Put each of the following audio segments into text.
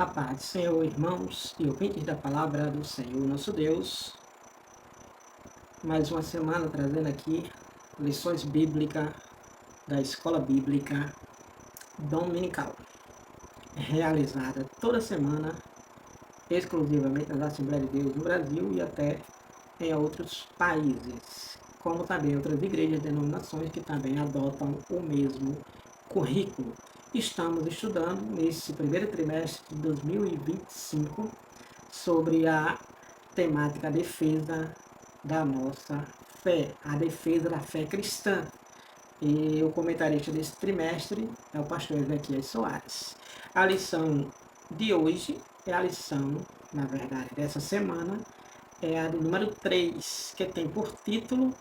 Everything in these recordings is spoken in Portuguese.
A paz do Senhor, irmãos e ouvintes da palavra do Senhor nosso Deus. Mais uma semana trazendo aqui lições bíblicas da Escola Bíblica Dominical, realizada toda semana, exclusivamente nas Assembleias de Deus no Brasil e até em outros países, como também outras igrejas e denominações que também adotam o mesmo currículo. Estamos estudando nesse primeiro trimestre de 2025 sobre a temática defesa da nossa fé, a defesa da fé cristã. E o comentarista desse trimestre é o pastor Ezequiel Soares. A lição de hoje é a lição, na verdade, dessa semana, é a de número 3, que tem por título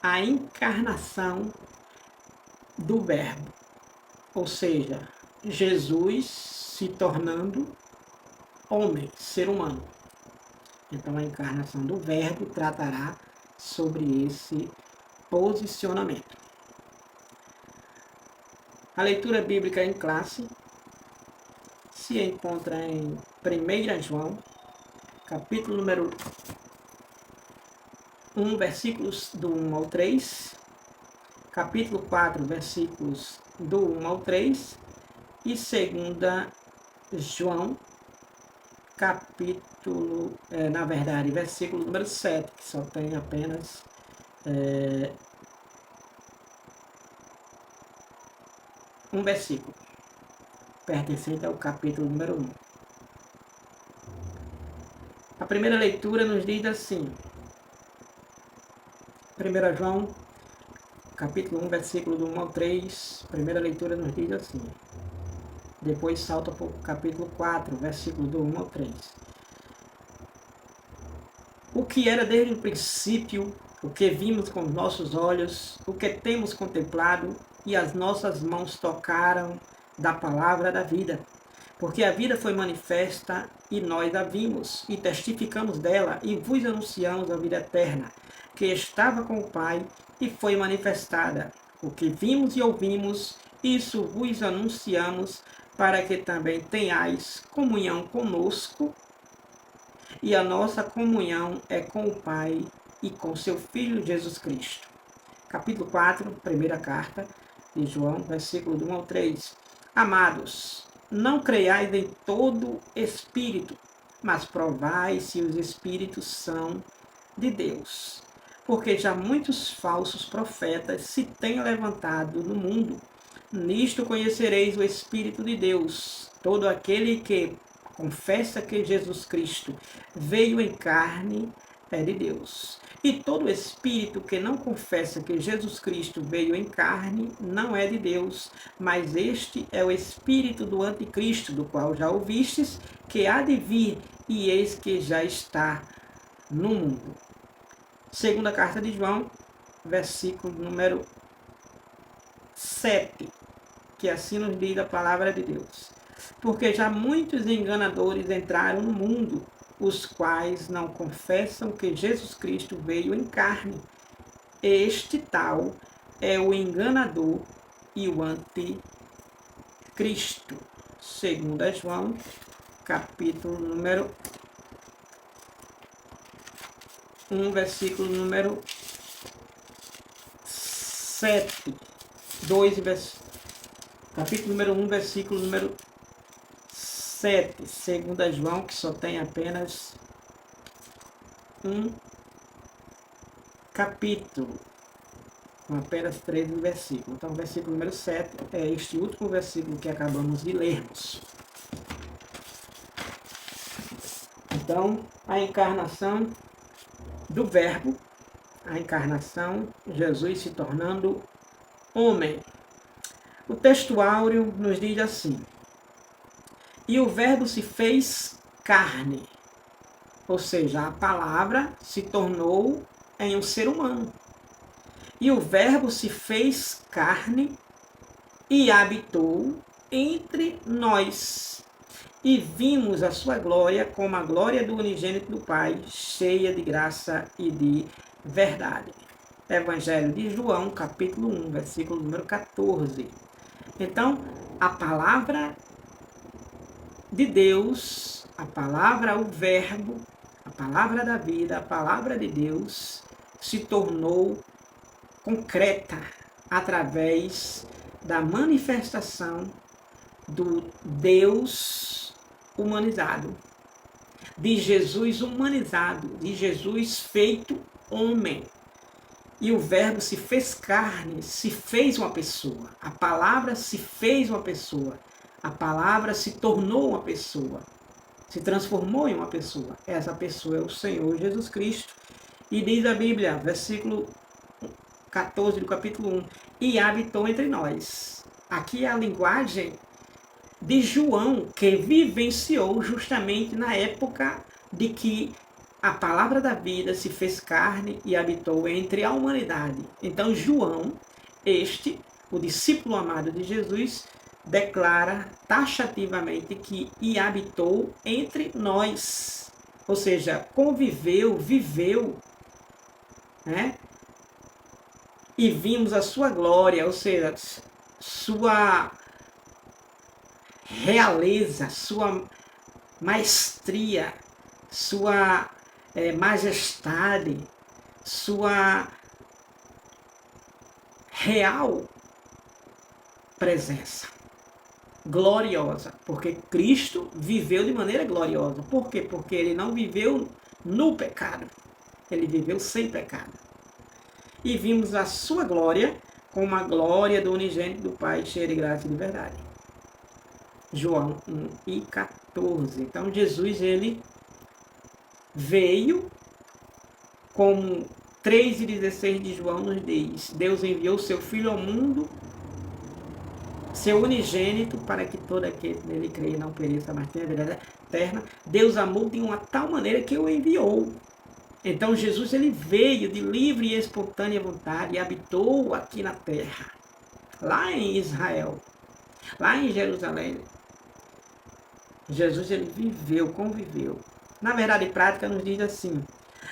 A Encarnação do Verbo. Ou seja, Jesus se tornando homem, ser humano. Então a encarnação do Verbo tratará sobre esse posicionamento. A leitura bíblica em classe se encontra em 1 João, capítulo número 1, versículos do 1 ao 3, capítulo 4, versículos do 1 ao 3, e 2 João, capítulo, versículo número 7, que só tem apenas um versículo, pertencente ao capítulo número 1. A primeira leitura nos diz assim, 1 João, capítulo 1, versículo do 1 ao 3, primeira leitura nos diz assim. Depois salta para o capítulo 4, versículo do 1 ao 3. O que era desde o princípio, o que vimos com os nossos olhos, o que temos contemplado e as nossas mãos tocaram da palavra da vida. Porque a vida foi manifesta e nós a vimos e testificamos dela e vos anunciamos a vida eterna, que estava com o Pai e foi manifestada. O que vimos e ouvimos, isso vos anunciamos, para que também tenhais comunhão conosco, e a nossa comunhão é com o Pai e com seu Filho Jesus Cristo. Capítulo 4, primeira carta de João, versículo do 1 ao 3. Amados, não creiais em todo espírito, mas provai se os espíritos são de Deus. Porque já muitos falsos profetas se têm levantado no mundo. Nisto conhecereis o Espírito de Deus. Todo aquele que confessa que Jesus Cristo veio em carne é de Deus. E todo espírito que não confessa que Jesus Cristo veio em carne não é de Deus, mas este é o espírito do anticristo, do qual já ouvistes, que há de vir, e eis que já está no mundo. Segunda carta de João, versículo número 7, que assim nos diz a palavra de Deus. Porque já muitos enganadores entraram no mundo, os quais não confessam que Jesus Cristo veio em carne. Este tal é o enganador e o anticristo. 2 João, capítulo número 1, versículo número 7. Capítulo número 1, versículo número 7. 2 João, que só tem apenas um capítulo, com apenas 13 versículos. Então, o versículo número 7 é este último versículo que acabamos de lermos. Então, a encarnação do Verbo, a encarnação, Jesus se tornando homem. O texto áureo nos diz assim: e o Verbo se fez carne, ou seja, a palavra se tornou em um ser humano. E o Verbo se fez carne e habitou entre nós. E vimos a sua glória como a glória do unigênito do Pai, cheia de graça e de verdade. Evangelho de João, capítulo 1, versículo número 14. Então, a palavra de Deus, a palavra, o verbo, a palavra da vida, a palavra de Deus, se tornou concreta através da manifestação do Deus humanizado, de Jesus humanizado, de Jesus feito homem. E o verbo se fez carne, se fez uma pessoa. A palavra se fez uma pessoa. A palavra se tornou uma pessoa. Se transformou em uma pessoa. Essa pessoa é o Senhor Jesus Cristo. E diz a Bíblia, versículo 14 do capítulo 1, e habitou entre nós. Aqui é a linguagem de João, que vivenciou justamente na época de que a palavra da vida se fez carne e habitou entre a humanidade. Então João, o discípulo amado de Jesus, declara taxativamente que e habitou entre nós. Ou seja, conviveu, viveu, né? E vimos a sua glória, ou seja, sua realeza, sua maestria, sua majestade, sua real presença gloriosa, porque Cristo viveu de maneira gloriosa. Por quê? Porque ele não viveu no pecado, ele viveu sem pecado. E vimos a sua glória como a glória do unigênito do Pai, cheio de graça e de verdade. João 1:14. Então Jesus, ele veio, como 3:16 de João nos diz, Deus enviou seu Filho ao mundo, seu unigênito, para que todo aquele que nele crê não pereça, mas tenha a vida eterna. Deus amou de uma tal maneira que o enviou. Então Jesus, ele veio de livre e espontânea vontade e habitou aqui na terra, lá em Israel, lá em Jerusalém. Jesus, ele viveu, conviveu. Na verdade prática nos diz assim: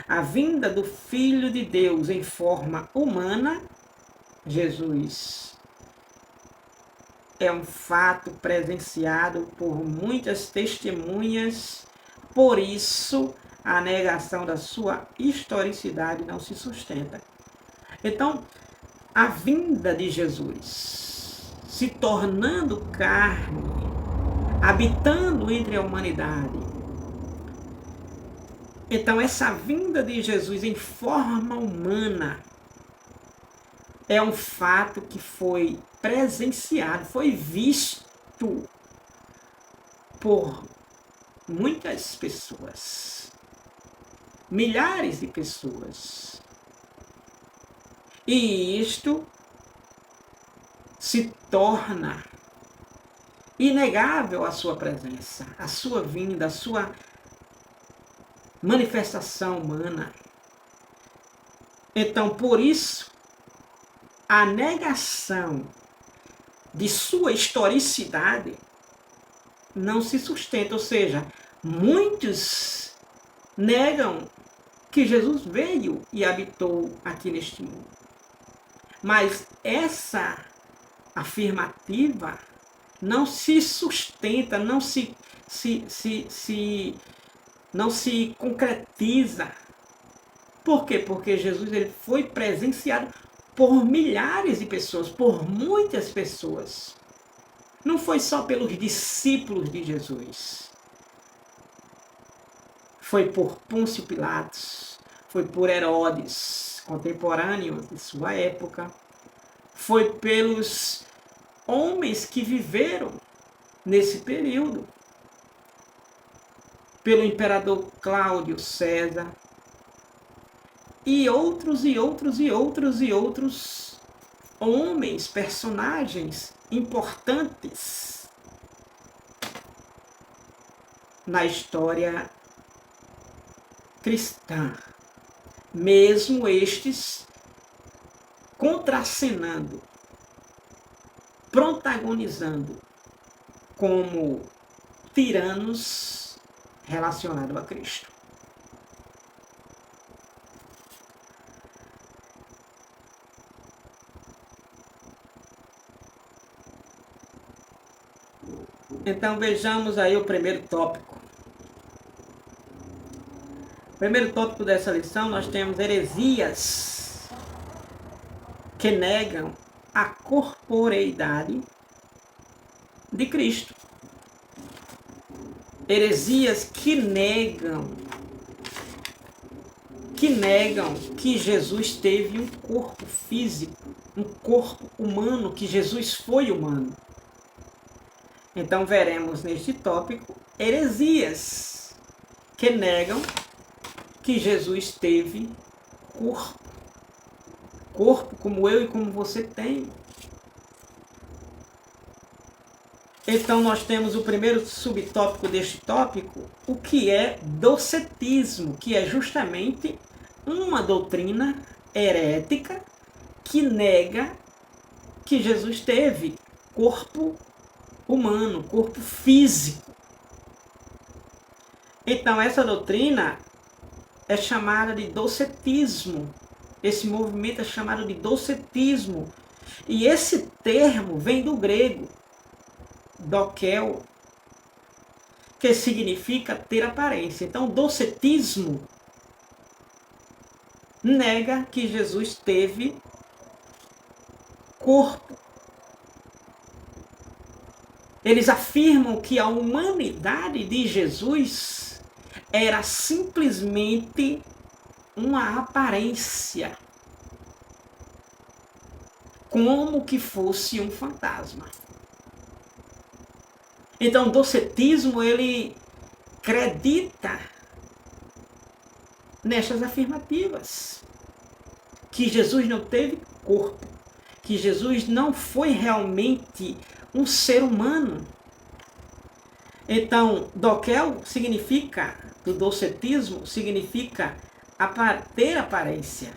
a vinda do Filho de Deus em forma humana, Jesus, é um fato presenciado por muitas testemunhas, por isso a negação da sua historicidade não se sustenta. Então, a vinda de Jesus, se tornando carne, habitando entre a humanidade. Então, essa vinda de Jesus em forma humana é um fato que foi presenciado, foi visto por muitas pessoas, milhares de pessoas. E isto se torna inegável a sua presença, a sua vinda, a sua manifestação humana. Então, por isso, a negação de sua historicidade não se sustenta, ou seja, muitos negam que Jesus veio e habitou aqui neste mundo. Mas essa afirmativa não se sustenta, não se concretiza. Por quê? Porque Jesus, ele foi presenciado por milhares de pessoas, por muitas pessoas. Não foi só pelos discípulos de Jesus. Foi por Pôncio Pilatos, foi por Herodes, contemporâneo de sua época, foi pelos homens que viveram nesse período, pelo imperador Cláudio César, e outros homens, personagens importantes na história cristã, mesmo estes contracenando, protagonizando como tiranos relacionados a Cristo. Então vejamos aí o primeiro tópico. O primeiro tópico dessa lição nós temos heresias que negam a corporeidade de Cristo. Heresias que negam que Jesus teve um corpo físico, um corpo humano, que Jesus foi humano. Então veremos neste tópico heresias que negam que Jesus teve corpo como eu e como você tem. Então nós temos o primeiro subtópico deste tópico, o que é docetismo, que é justamente uma doutrina herética que nega que Jesus teve corpo humano, corpo físico. Então essa doutrina é chamada de docetismo. Esse movimento é chamado de docetismo. E esse termo vem do grego, dokel, que significa ter aparência. Então, docetismo nega que Jesus teve corpo. Eles afirmam que a humanidade de Jesus era simplesmente uma aparência, como que fosse um fantasma. Então, o docetismo, ele acredita nestas afirmativas, que Jesus não teve corpo, que Jesus não foi realmente um ser humano. Então, dokel significa, do docetismo, significa ter aparência.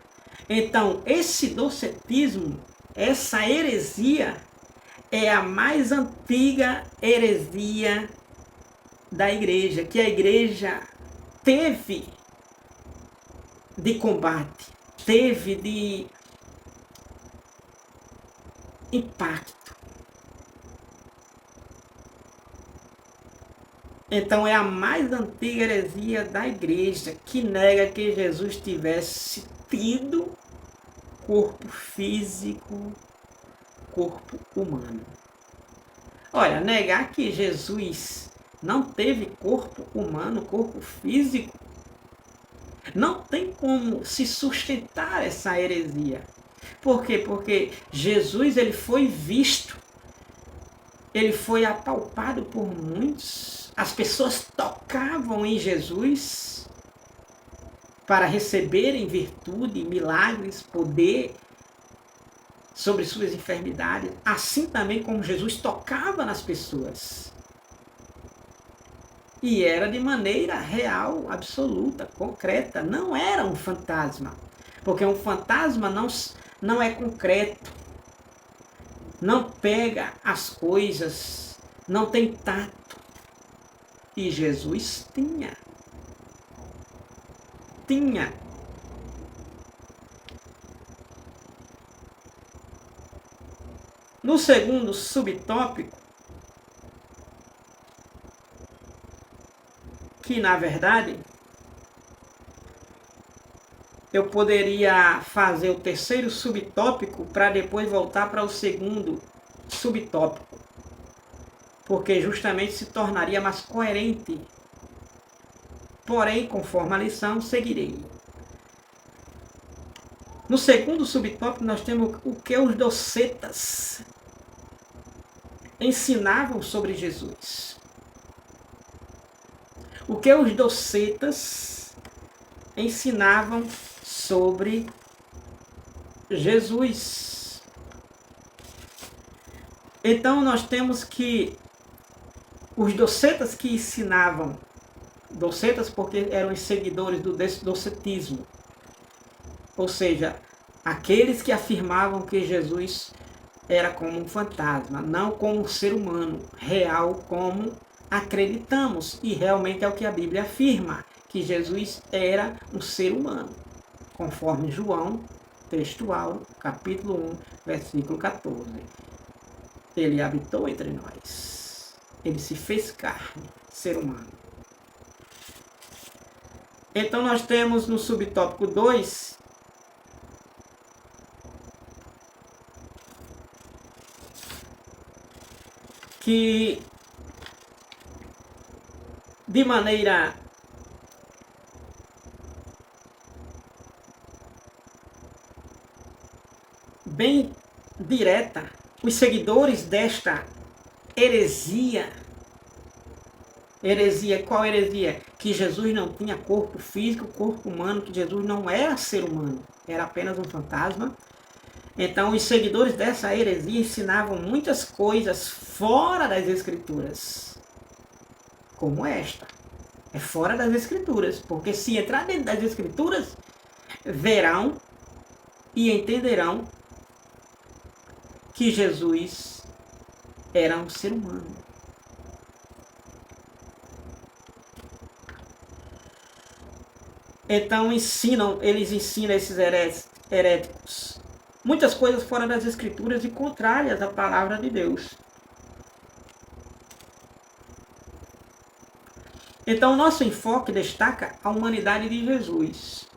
Então, esse docetismo, essa heresia, é a mais antiga heresia da igreja, que a igreja teve de combate, teve de impacto. Então é a mais antiga heresia da igreja, que nega que Jesus tivesse tido corpo físico, corpo humano. Olha, negar que Jesus não teve corpo humano, corpo físico, não tem como se sustentar essa heresia. Por quê? Porque Jesus, ele foi visto, ele foi apalpado por muitos. As pessoas tocavam em Jesus para receberem virtude, milagres, poder sobre suas enfermidades. Assim também como Jesus tocava nas pessoas. E era de maneira real, absoluta, concreta. Não era um fantasma. Porque um fantasma não é concreto. Não pega as coisas. Não tem tato. E Jesus tinha. No segundo subtópico, que na verdade eu poderia fazer o terceiro subtópico para depois voltar para o segundo subtópico, porque justamente se tornaria mais coerente. Porém, conforme a lição, seguirei. No segundo subtópico nós temos o que os docetas ensinavam sobre Jesus. O que os docetas ensinavam sobre Jesus. Então nós temos que os docetas que ensinavam, docetas porque eram os seguidores do docetismo, ou seja, aqueles que afirmavam que Jesus era como um fantasma, não como um ser humano real, como acreditamos, e realmente é o que a Bíblia afirma, que Jesus era um ser humano, conforme João, textual, capítulo 1, versículo 14. Ele habitou entre nós. Ele se fez carne, ser humano. Então nós temos no subtópico 2 que de maneira bem direta, os seguidores desta heresia, qual heresia? Que Jesus não tinha corpo físico, corpo humano, que Jesus não era ser humano, era apenas um fantasma. Então os seguidores dessa heresia ensinavam muitas coisas fora das Escrituras, como esta. É fora das Escrituras, porque se entrar dentro das Escrituras, verão e entenderão que Jesus era um ser humano. Então eles ensinam esses heréticos muitas coisas fora das Escrituras e contrárias à palavra de Deus. Então nosso enfoque destaca a humanidade de Jesus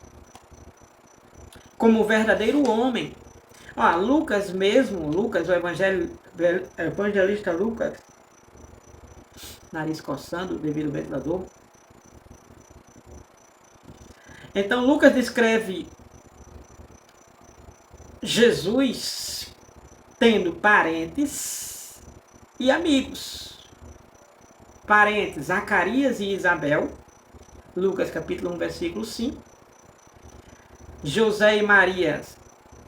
como verdadeiro homem. Lucas mesmo, o evangelista Lucas, nariz coçando devido ao ventilador. Então Lucas descreve Jesus tendo parentes e amigos. Parentes, Zacarias e Isabel, Lucas capítulo 1, versículo 5. José e Maria,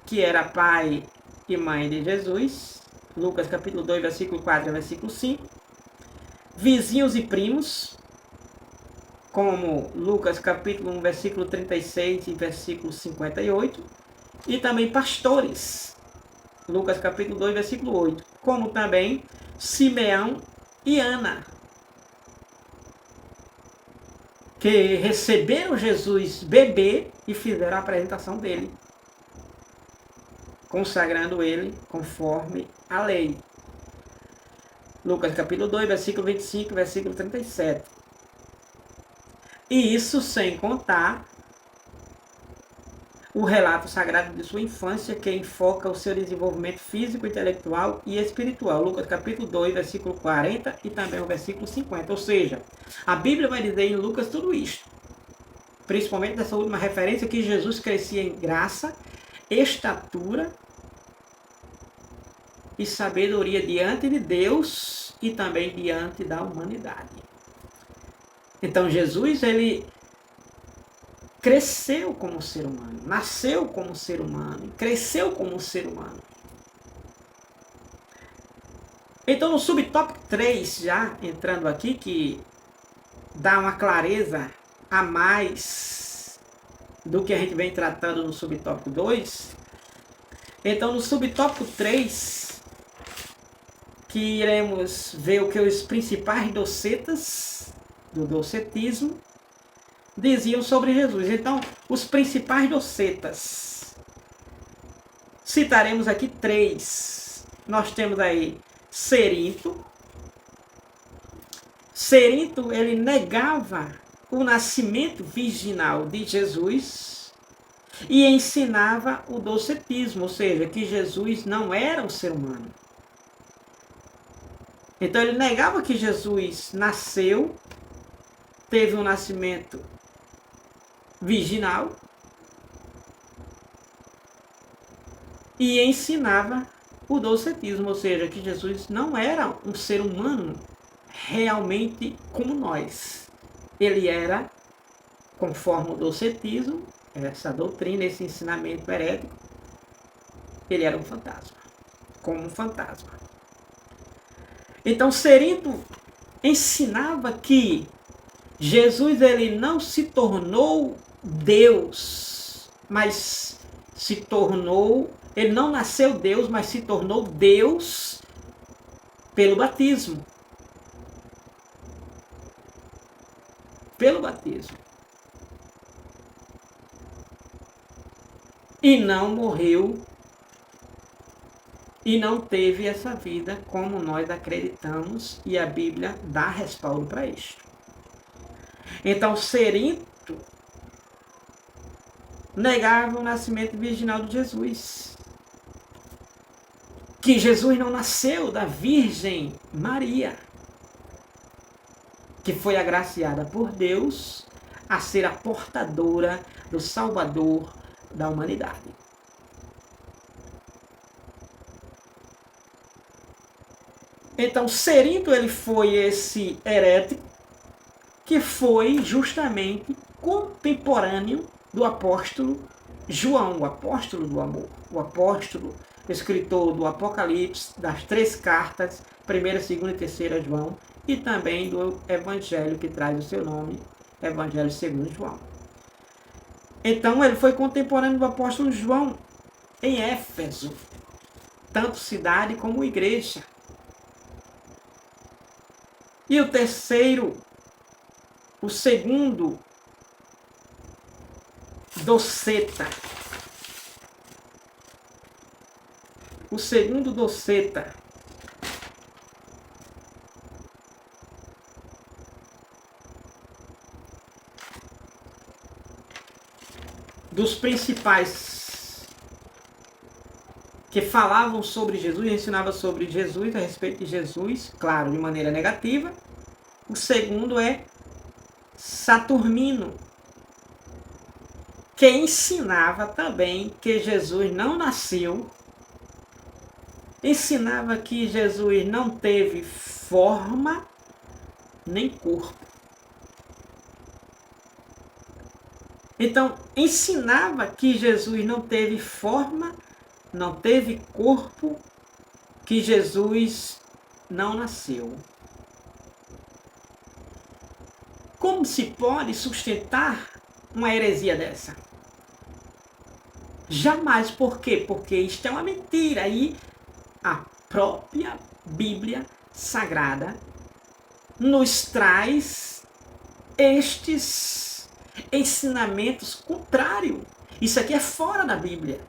que era pai e mãe de Jesus, Lucas capítulo 2, versículo 4 e versículo 5. Vizinhos e primos, como Lucas capítulo 1, versículo 36 e versículo 58. E também pastores, Lucas capítulo 2, versículo 8. Como também Simeão e Ana, que receberam Jesus bebê e fizeram a apresentação dele, consagrando ele conforme a lei. Lucas capítulo 2, versículo 25, versículo 37. E isso sem contar o relato sagrado de sua infância, que enfoca o seu desenvolvimento físico, intelectual e espiritual. Lucas capítulo 2, versículo 40 e também o versículo 50. Ou seja, a Bíblia vai dizer em Lucas tudo isto. Principalmente nessa última referência, que Jesus crescia em graça, estatura e sabedoria diante de Deus e também diante da humanidade. Então Jesus, ele cresceu como ser humano, nasceu como ser humano, cresceu como ser humano. Então no subtópico 3, já entrando aqui, que dá uma clareza a mais do que a gente vem tratando no subtópico 2. Então no subtópico 3, que iremos ver o que os principais docetas do docetismo diziam sobre Jesus. Então, os principais docetas, citaremos aqui 3. Nós temos aí Cerinto. Cerinto, ele negava o nascimento virginal de Jesus e ensinava o docetismo, ou seja, que Jesus não era um ser humano. Então ele negava que Jesus nasceu, teve um nascimento virginal e ensinava o docetismo, ou seja, que Jesus não era um ser humano realmente como nós. Ele era, conforme o docetismo, essa doutrina, esse ensinamento herético, ele era um fantasma, como um fantasma. Então Cerinto ensinava que Jesus, ele não se tornou Deus, mas se tornou, ele não nasceu Deus, mas se tornou Deus pelo batismo. Pelo batismo. E não morreu e não teve essa vida como nós acreditamos, e a Bíblia dá respaldo para isso. Então, Cerinto negava o nascimento virginal de Jesus. Que Jesus não nasceu da Virgem Maria, que foi agraciada por Deus a ser a portadora do Salvador da humanidade. Então, Cerinto, ele foi esse herético que foi justamente contemporâneo do apóstolo João, o apóstolo do amor, o apóstolo, escritor do Apocalipse, das 3 cartas, 1ª, 2ª e 3ª João, e também do evangelho que traz o seu nome, Evangelho segundo João. Então ele foi contemporâneo do apóstolo João em Éfeso, tanto cidade como igreja. E o terceiro, o segundo doceta. O segundo doceta dos principais que falavam sobre Jesus, ensinava sobre Jesus, a respeito de Jesus, claro, de maneira negativa. O segundo é Saturnino, que ensinava também que Jesus não nasceu, ensinava que Jesus não teve forma nem corpo. Então, ensinava que Jesus não teve forma, não teve corpo, que Jesus não nasceu. Como se pode sustentar uma heresia dessa? Jamais. Por quê? Porque isto é uma mentira. E a própria Bíblia Sagrada nos traz estes ensinamentos contrários. Isso aqui é fora da Bíblia.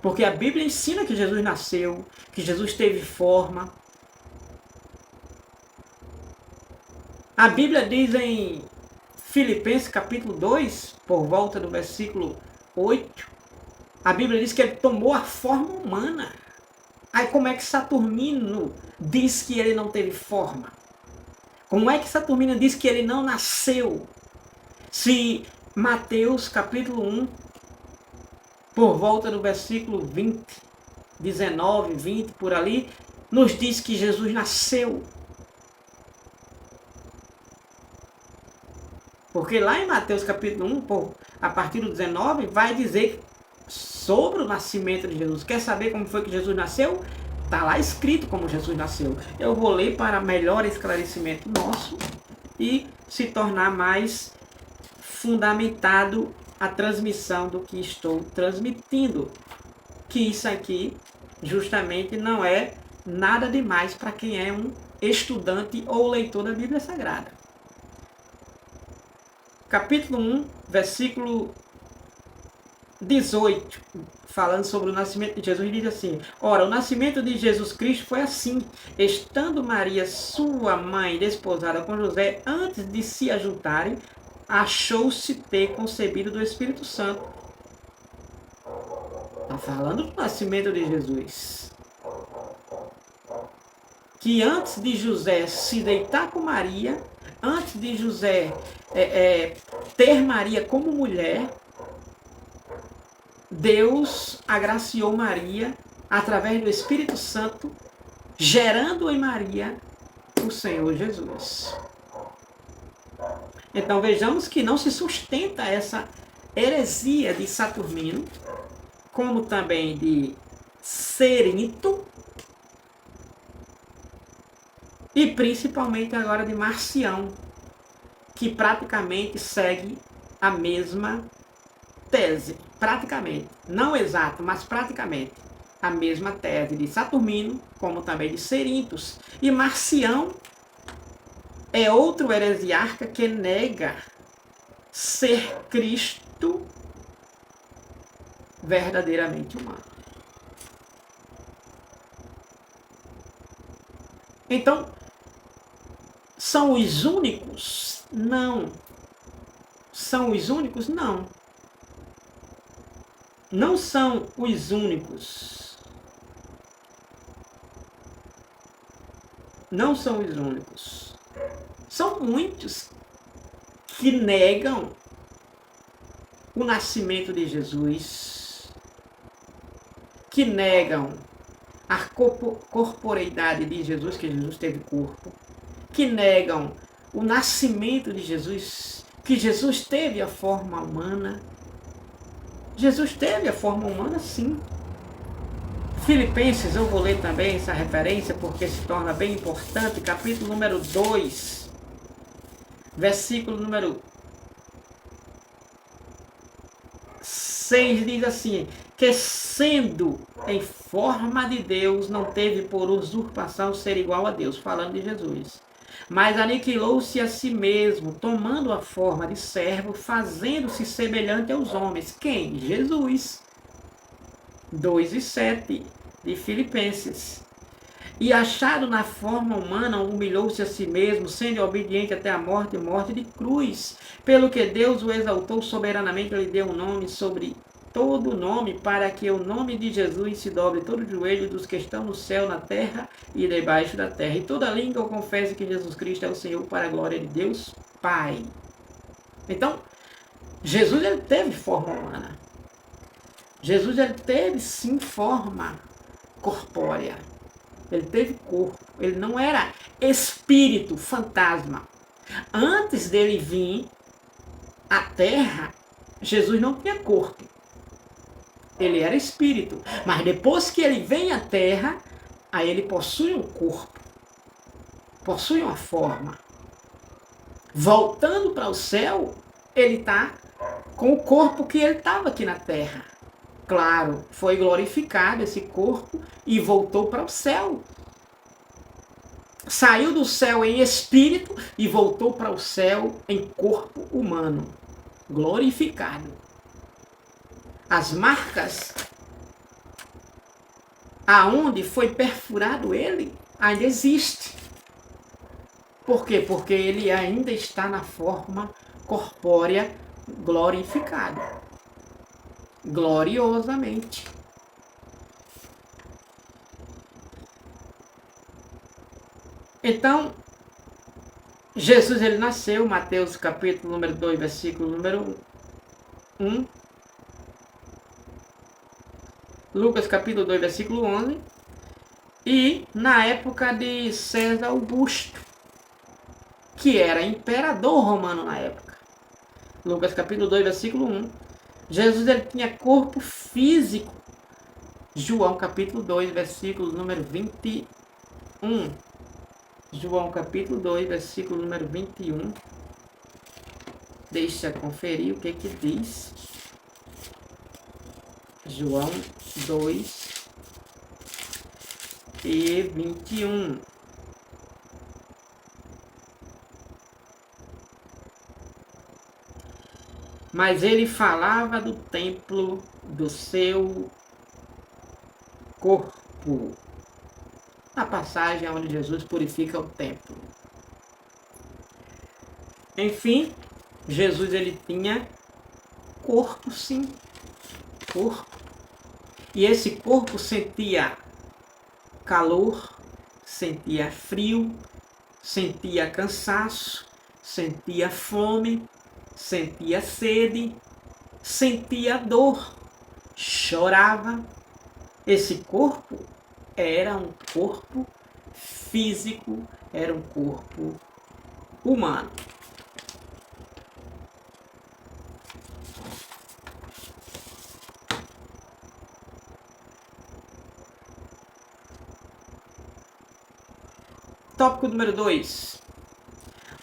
Porque a Bíblia ensina que Jesus nasceu, que Jesus teve forma. A Bíblia diz em Filipenses capítulo 2, por volta do versículo 8, a Bíblia diz que ele tomou a forma humana. Aí como é que Saturnino diz que ele não teve forma? Como é que Saturnino diz que ele não nasceu? Se Mateus capítulo 1, por volta do versículo 20, 19, 20, por ali, nos diz que Jesus nasceu. Porque lá em Mateus capítulo 1, a partir do 19, vai dizer sobre o nascimento de Jesus. Quer saber como foi que Jesus nasceu? Está lá escrito como Jesus nasceu. Eu vou ler para melhor esclarecimento nosso e se tornar mais fundamentado a transmissão do que estou transmitindo. Que isso aqui justamente não é nada demais para quem é um estudante ou leitor da Bíblia Sagrada. Capítulo 1, versículo 18, falando sobre o nascimento de Jesus, diz assim: ora, o nascimento de Jesus Cristo foi assim: estando Maria, sua mãe, desposada com José, antes de se ajuntarem, achou-se ter concebido do Espírito Santo. Está falando do nascimento de Jesus. Que antes de José se deitar com Maria, antes de José ter Maria como mulher, Deus agraciou Maria através do Espírito Santo, gerando em Maria o Senhor Jesus. Então vejamos que não se sustenta essa heresia de Saturnino, como também de Cerinto, e principalmente agora de Marcião, que praticamente segue a mesma tese, praticamente, não exato, mas praticamente a mesma tese de Saturnino, como também de Cerintos. E Marcião é outro heresiarca que nega ser Cristo verdadeiramente humano. Então, são os únicos? Não. São os únicos? Não. Não são os únicos. Não são os únicos. São muitos que negam o nascimento de Jesus, que negam a corporeidade de Jesus, que Jesus teve corpo, que negam o nascimento de Jesus, que Jesus teve a forma humana. Jesus teve a forma humana, sim. Filipenses, eu vou ler também essa referência porque se torna bem importante, capítulo número 2, versículo número 6 diz assim, que sendo em forma de Deus, não teve por usurpação ser igual a Deus, falando de Jesus. Mas aniquilou-se a si mesmo, tomando a forma de servo, fazendo-se semelhante aos homens. Quem? Jesus. 2:7 de Filipenses. E achado na forma humana, humilhou-se a si mesmo, sendo obediente até a morte e morte de cruz. Pelo que Deus o exaltou soberanamente, lhe deu um nome sobre todo nome, para que o nome de Jesus se dobre todo o joelho dos que estão no céu, na terra e debaixo da terra. E toda língua confesse que Jesus Cristo é o Senhor, para a glória de Deus Pai. Então, Jesus ele teve forma humana. Jesus ele teve sim forma corpórea. Ele teve corpo, ele não era espírito, fantasma. Antes dele vir à terra, Jesus não tinha corpo. Ele era espírito. Mas depois que ele vem à terra, aí ele possui um corpo, possui uma forma. Voltando para o céu, ele está com o corpo que ele estava aqui na terra. Claro, foi glorificado esse corpo e voltou para o céu. Saiu do céu em espírito e voltou para o céu em corpo humano, glorificado. As marcas aonde foi perfurado ele ainda existe. Por quê? Porque ele ainda está na forma corpórea glorificado, gloriosamente. Então, Jesus ele nasceu, Mateus capítulo número 2, versículo número 1. Lucas capítulo 2, versículo 11. E na época de César Augusto, que era imperador romano na época. Lucas capítulo 2, versículo 1. Jesus ele tinha corpo físico. João capítulo 2, versículo número 21. João capítulo 2, versículo número 21. Deixa eu conferir o que diz. João 2 e 21. Mas ele falava do templo do seu corpo. A passagem onde Jesus purifica o templo. Enfim, Jesus ele tinha corpo, sim, corpo. E esse corpo sentia calor, sentia frio, sentia cansaço, sentia fome, sentia sede, sentia dor, chorava. Esse corpo era um corpo físico, era um corpo humano. Tópico número 2.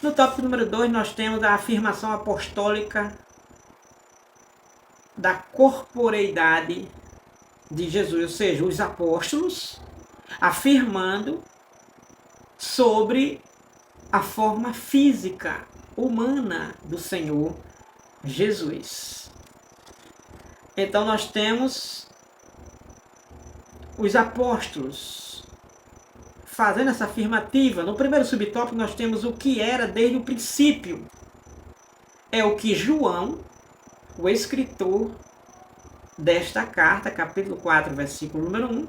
No tópico número 2 nós temos a afirmação apostólica da corporeidade de Jesus, ou seja, os apóstolos afirmando sobre a forma física, humana do Senhor Jesus. Então nós temos os apóstolos fazendo essa afirmativa. No primeiro subtópico nós temos o que era desde o princípio. É o que João, o escritor desta carta, capítulo 4, versículo número 1,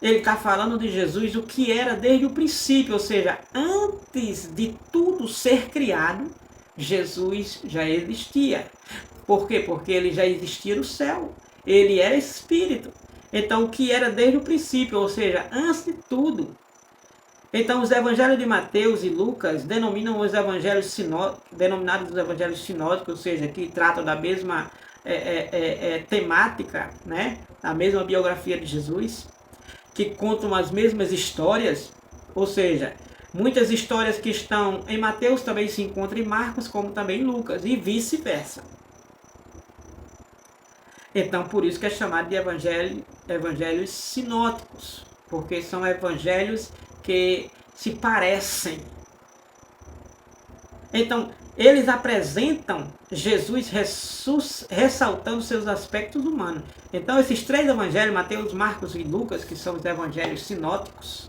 ele está falando de Jesus, o que era desde o princípio, ou seja, antes de tudo ser criado, Jesus já existia. Por quê? Porque ele já existia no céu. Ele era Espírito. Então, o que era desde o princípio, ou seja, antes de tudo. Então, os evangelhos de Mateus e Lucas denominados os evangelhos sinóticos, ou seja, que tratam da mesma temática, né? A mesma biografia de Jesus, que contam as mesmas histórias, ou seja, muitas histórias que estão em Mateus também se encontram em Marcos, como também em Lucas, e vice-versa. Então, por isso que é chamado de evangelhos sinóticos, porque são evangelhos que se parecem. Então, eles apresentam Jesus ressaltando seus aspectos humanos. Então, esses três evangelhos, Mateus, Marcos e Lucas, que são os evangelhos sinóticos,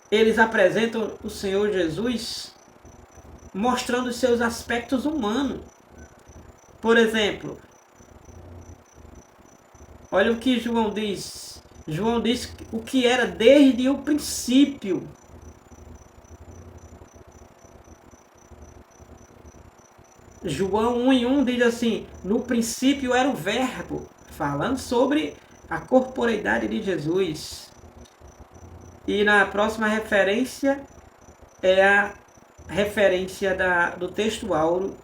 eles apresentam o Senhor Jesus mostrando os seus aspectos humanos. Por exemplo, olha o que João diz. João diz o que era desde o princípio. João 1:1 diz assim: no princípio era o verbo, falando sobre a corporeidade de Jesus. E na próxima referência é a referência do texto áureo,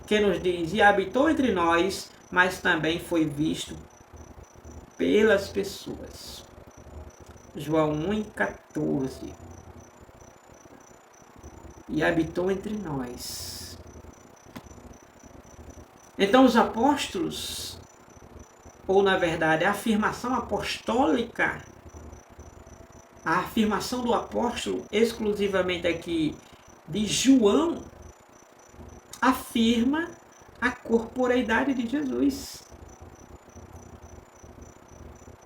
que nos diz: e habitou entre nós, mas também foi visto pelas pessoas. João 1:14. E habitou entre nós. Então os apóstolos, ou na verdade a afirmação apostólica, a afirmação do apóstolo exclusivamente aqui de João, afirma a corporeidade de Jesus.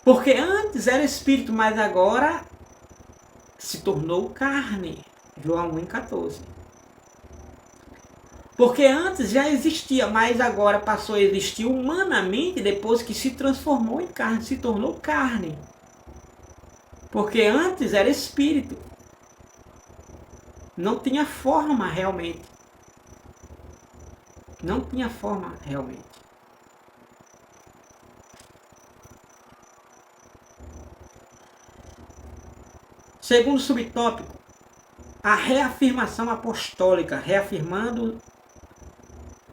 Porque antes era espírito, mas agora se tornou carne. João 1:14. Porque antes já existia, mas agora passou a existir humanamente depois que se transformou em carne, se tornou carne. Porque antes era espírito. Não tinha forma realmente. Não tinha forma realmente. Segundo subtópico, a reafirmação apostólica, reafirmando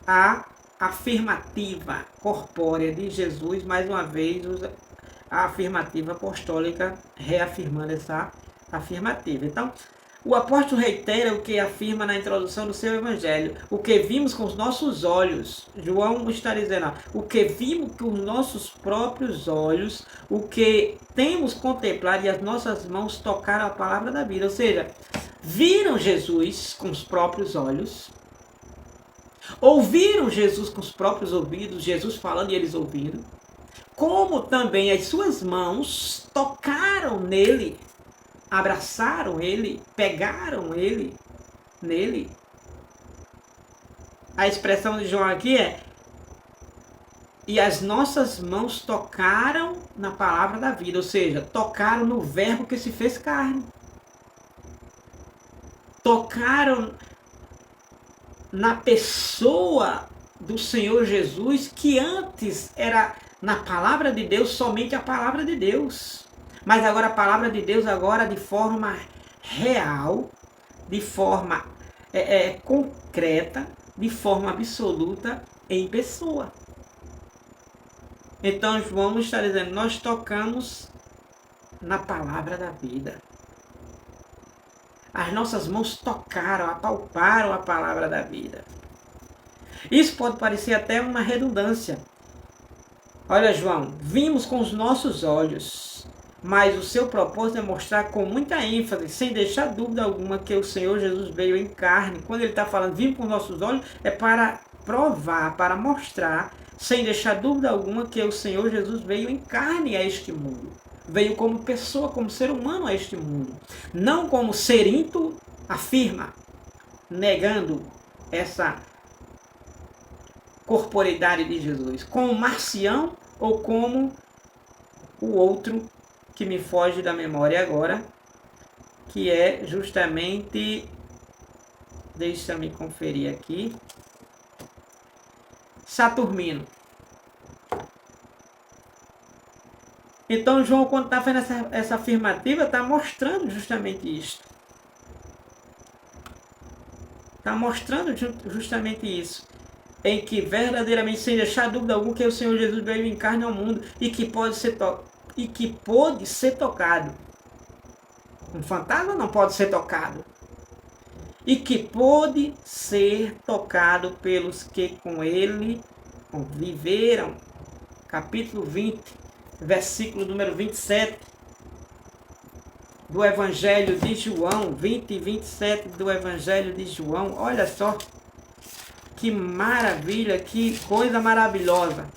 a afirmativa corpórea de Jesus, mais uma vez a afirmativa apostólica reafirmando essa afirmativa. Então, o apóstolo reitera o que afirma na introdução do seu evangelho, o que vimos com os nossos olhos. João está dizendo, o que vimos com os nossos próprios olhos, o que temos contemplado e as nossas mãos tocaram a palavra da vida. Ou seja, viram Jesus com os próprios olhos, ouviram Jesus com os próprios ouvidos, Jesus falando e eles ouvindo, como também as suas mãos tocaram nele, abraçaram ele, pegaram ele, nele. A expressão de João aqui é: e as nossas mãos tocaram na palavra da vida, ou seja, tocaram no verbo que se fez carne. Tocaram na pessoa do Senhor Jesus, que antes era na palavra de Deus, somente a palavra de Deus. Mas agora a palavra de Deus, agora de forma real, de forma concreta, de forma absoluta, em pessoa. Então João está dizendo, nós tocamos na palavra da vida. As nossas mãos tocaram, apalparam a palavra da vida. Isso pode parecer até uma redundância. Olha, João, vimos com os nossos olhos, mas o seu propósito é mostrar com muita ênfase, sem deixar dúvida alguma, que o Senhor Jesus veio em carne. Quando ele está falando vimos com os nossos olhos, é para provar, para mostrar, sem deixar dúvida alguma, que o Senhor Jesus veio em carne a este mundo. veio como pessoa, como ser humano a este mundo. Não como Cerinto afirma, negando essa corporeidade de Jesus. Como Marcião ou como o outro que me foge da memória agora, que é justamente, deixa-me conferir aqui, Saturnino. Então João, quando está fazendo essa afirmativa, está mostrando justamente isso. Está mostrando justamente isso. Em que verdadeiramente, sem deixar dúvida alguma, que o Senhor Jesus veio em carne ao mundo e que pode ser tocado. Um fantasma não pode ser tocado. E que pôde ser tocado pelos que com ele conviveram. Capítulo 20, versículo número 27 do Evangelho de João. 20 e 27 do Evangelho de João. Olha só que maravilha, que coisa maravilhosa.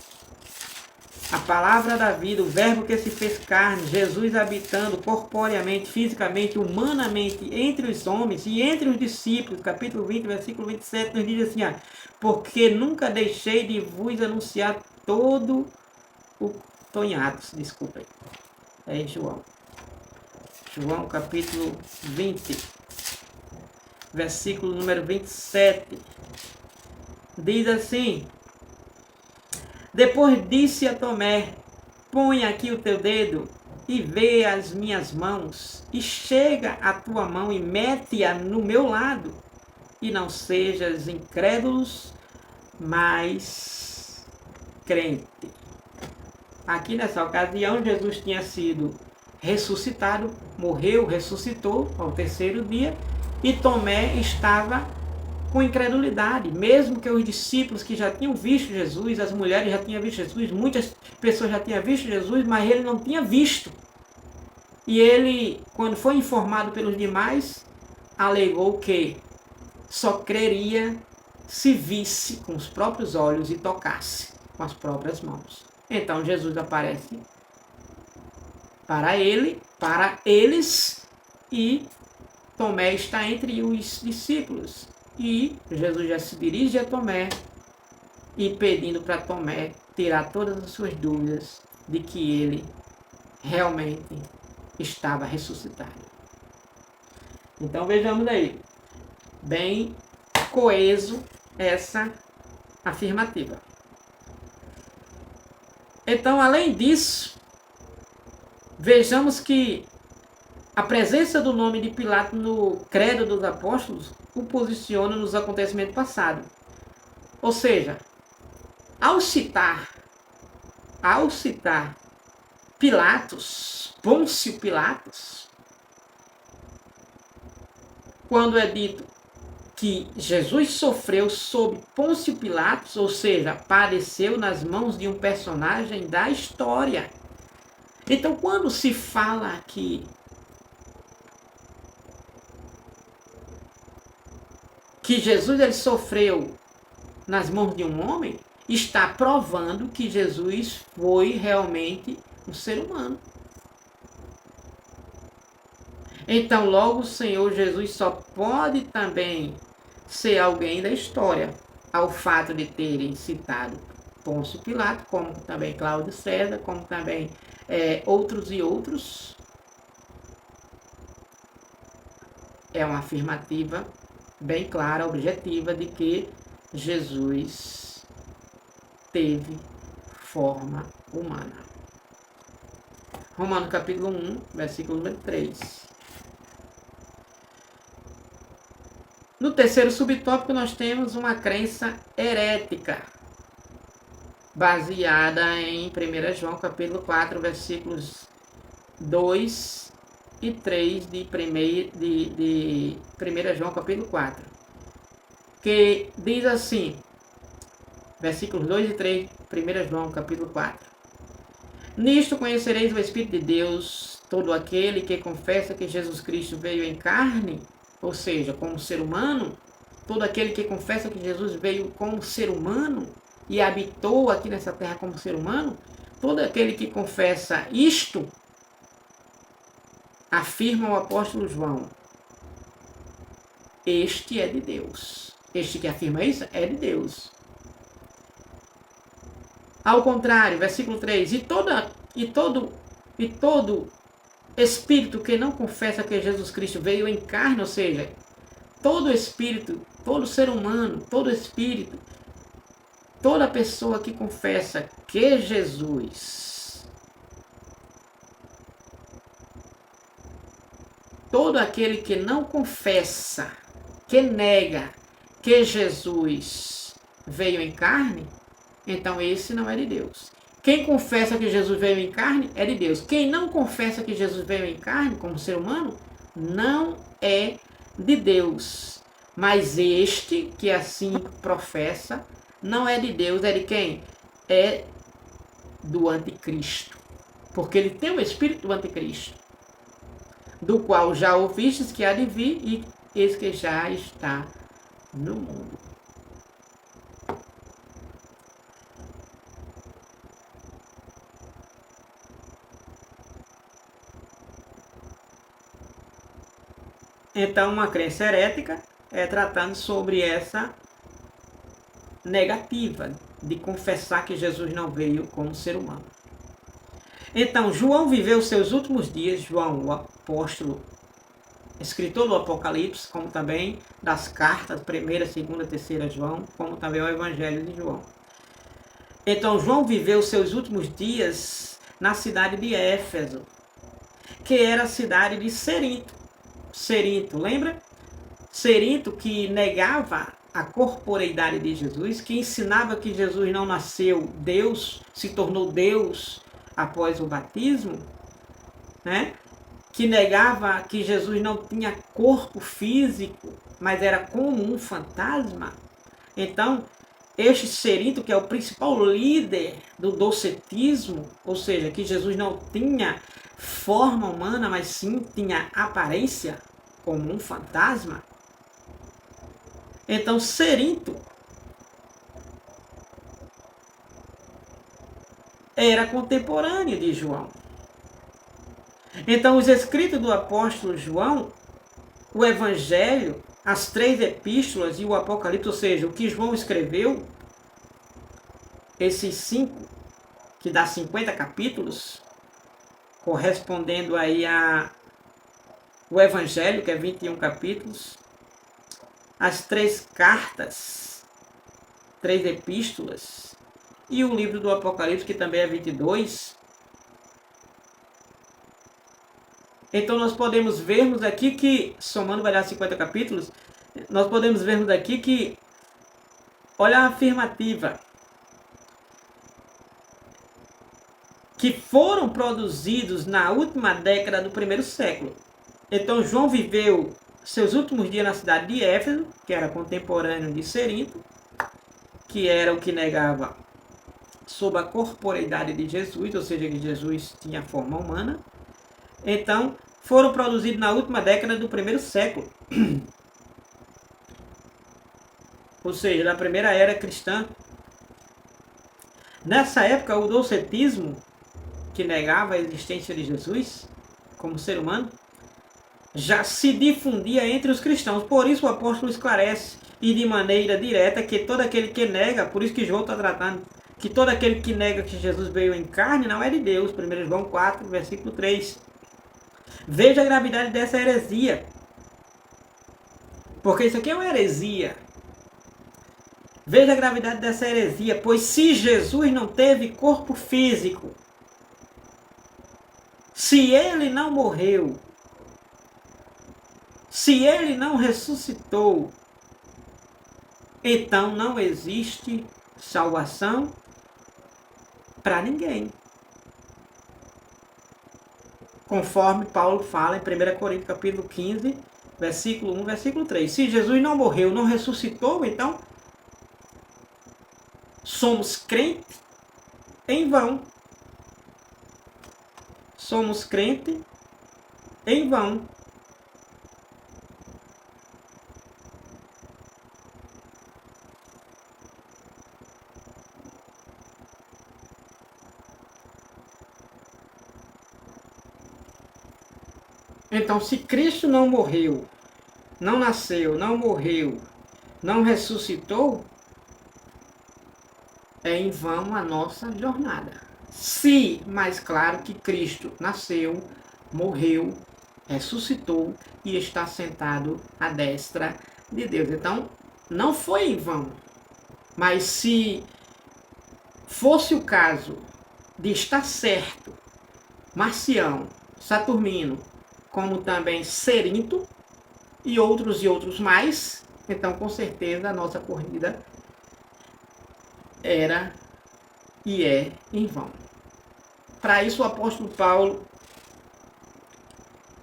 A palavra da vida, o verbo que se fez carne, Jesus habitando corporeamente, fisicamente, humanamente entre os homens e entre os discípulos. Capítulo 20, versículo 27, nos diz assim, porque nunca deixei de vos anunciar todo o... Estou em Atos, desculpem. É em João. João capítulo 20, versículo número 27. Diz assim: depois disse a Tomé, põe aqui o teu dedo e vê as minhas mãos, e chega a tua mão e mete-a no meu lado, e não sejas incrédulos, mas crente. Aqui nessa ocasião, Jesus tinha sido ressuscitado, morreu, ressuscitou ao terceiro dia, e Tomé estava com incredulidade, mesmo que os discípulos que já tinham visto Jesus, as mulheres já tinham visto Jesus, muitas pessoas já tinham visto Jesus, mas ele não tinha visto. E ele, quando foi informado pelos demais, alegou que só creria se visse com os próprios olhos e tocasse com as próprias mãos. Então Jesus aparece para ele, para eles, e Tomé está entre os discípulos. E Jesus já se dirige a Tomé e pedindo para Tomé tirar todas as suas dúvidas de que ele realmente estava ressuscitado. Então vejamos aí, bem coeso essa afirmativa. Então, além disso, vejamos que a presença do nome de Pilatos no credo dos apóstolos o posiciona nos acontecimentos passados. Ou seja, ao citar Pilatos, Pôncio Pilatos, quando é dito que Jesus sofreu sob Pôncio Pilatos, ou seja, padeceu nas mãos de um personagem da história. Então, quando se fala aqui que Jesus ele sofreu nas mãos de um homem, está provando que Jesus foi realmente um ser humano. Então, logo o Senhor Jesus só pode também ser alguém da história, ao fato de terem citado Pôncio Pilatos, como também Cláudio César, como também outros e outros. É uma afirmativa bem clara, objetiva, de que Jesus teve forma humana. Romanos capítulo 1, versículo número 3. No terceiro subtópico nós temos uma crença herética, baseada em 1 João capítulo 4, versículos 2 e 3 de 1 João capítulo 4, que diz assim, versículos 2 e 3, 1 João capítulo 4. Nisto conhecereis o Espírito de Deus, todo aquele que confessa que Jesus Cristo veio em carne, ou seja, como ser humano, todo aquele que confessa que Jesus veio como ser humano e habitou aqui nessa terra como ser humano, todo aquele que confessa isto, afirma o apóstolo João, este é de Deus. Este que afirma isso é de Deus. Ao contrário, versículo 3, e todo espírito que não confessa que Jesus Cristo veio em carne, ou seja, todo espírito, todo ser humano, todo espírito, toda pessoa que confessa que Jesus, todo aquele que não confessa, que nega que Jesus veio em carne, então esse não é de Deus. Quem confessa que Jesus veio em carne é de Deus. Quem não confessa que Jesus veio em carne como ser humano, não é de Deus. Mas este que assim professa, não é de Deus, é de quem? É do anticristo. Porque ele tem o espírito do anticristo, do qual já ouvistes que há de vir e esse que já está no mundo. Então, uma crença herética é tratando sobre essa negativa de confessar que Jesus não veio como ser humano. Então, João viveu seus últimos dias, João, o apóstolo, escritor do Apocalipse, como também das cartas, 1ª, 2ª, 3ª João, como também o Evangelho de João. Então, João viveu seus últimos dias na cidade de Éfeso, que era a cidade de Cerinto. Cerinto, lembra? Cerinto que negava a corporeidade de Jesus, que ensinava que Jesus não nasceu Deus, se tornou Deus após o batismo, né? Que negava que Jesus não tinha corpo físico, mas era como um fantasma. Então, este Cerinto, que é o principal líder do docetismo, ou seja, que Jesus não tinha forma humana, mas sim tinha aparência como um fantasma. Então, Cerinto era contemporâneo de João. Então, os escritos do apóstolo João, o Evangelho, as 3 epístolas e o Apocalipse, ou seja, o que João escreveu, esses 5, que dá 50 capítulos, correspondendo aí o Evangelho, que é 21 capítulos, as 3 cartas, 3 epístolas, e o livro do Apocalipse, que também é 22. Então nós podemos vermos aqui que, somando vai dar 50 capítulos, nós podemos vermos aqui que, olha a afirmativa, que foram produzidos na última década do 1º século. Então João viveu seus últimos dias na cidade de Éfeso, que era contemporâneo de Cerinto, que era o que negava sobre a corporeidade de Jesus, ou seja, que Jesus tinha forma humana. Então, foram produzidos na última década do 1º século. Ou seja, da primeira era cristã. Nessa época, o docetismo, que negava a existência de Jesus como ser humano, já se difundia entre os cristãos. Por isso o apóstolo esclarece, e de maneira direta, que todo aquele que nega, por isso que João está tratando, que todo aquele que nega que Jesus veio em carne não é de Deus. 1 João 4, versículo 3. Veja a gravidade dessa heresia. Porque isso aqui é uma heresia. Veja a gravidade dessa heresia. Pois se Jesus não teve corpo físico, se ele não morreu, se ele não ressuscitou, então não existe salvação para ninguém. Conforme Paulo fala em 1 Coríntios capítulo 15, versículo 1, versículo 3. Se Jesus não morreu, não ressuscitou, então somos crentes em vão. Somos crentes em vão. Então, se Cristo não morreu, não nasceu, não morreu, não ressuscitou, é em vão a nossa jornada. Se, mais claro que Cristo nasceu, morreu, ressuscitou e está sentado à destra de Deus. Então, não foi em vão. Mas se fosse o caso de estar certo, Marcião, Saturnino, como também Cerinto e outros mais, então com certeza a nossa corrida era e é em vão. Para isso o apóstolo Paulo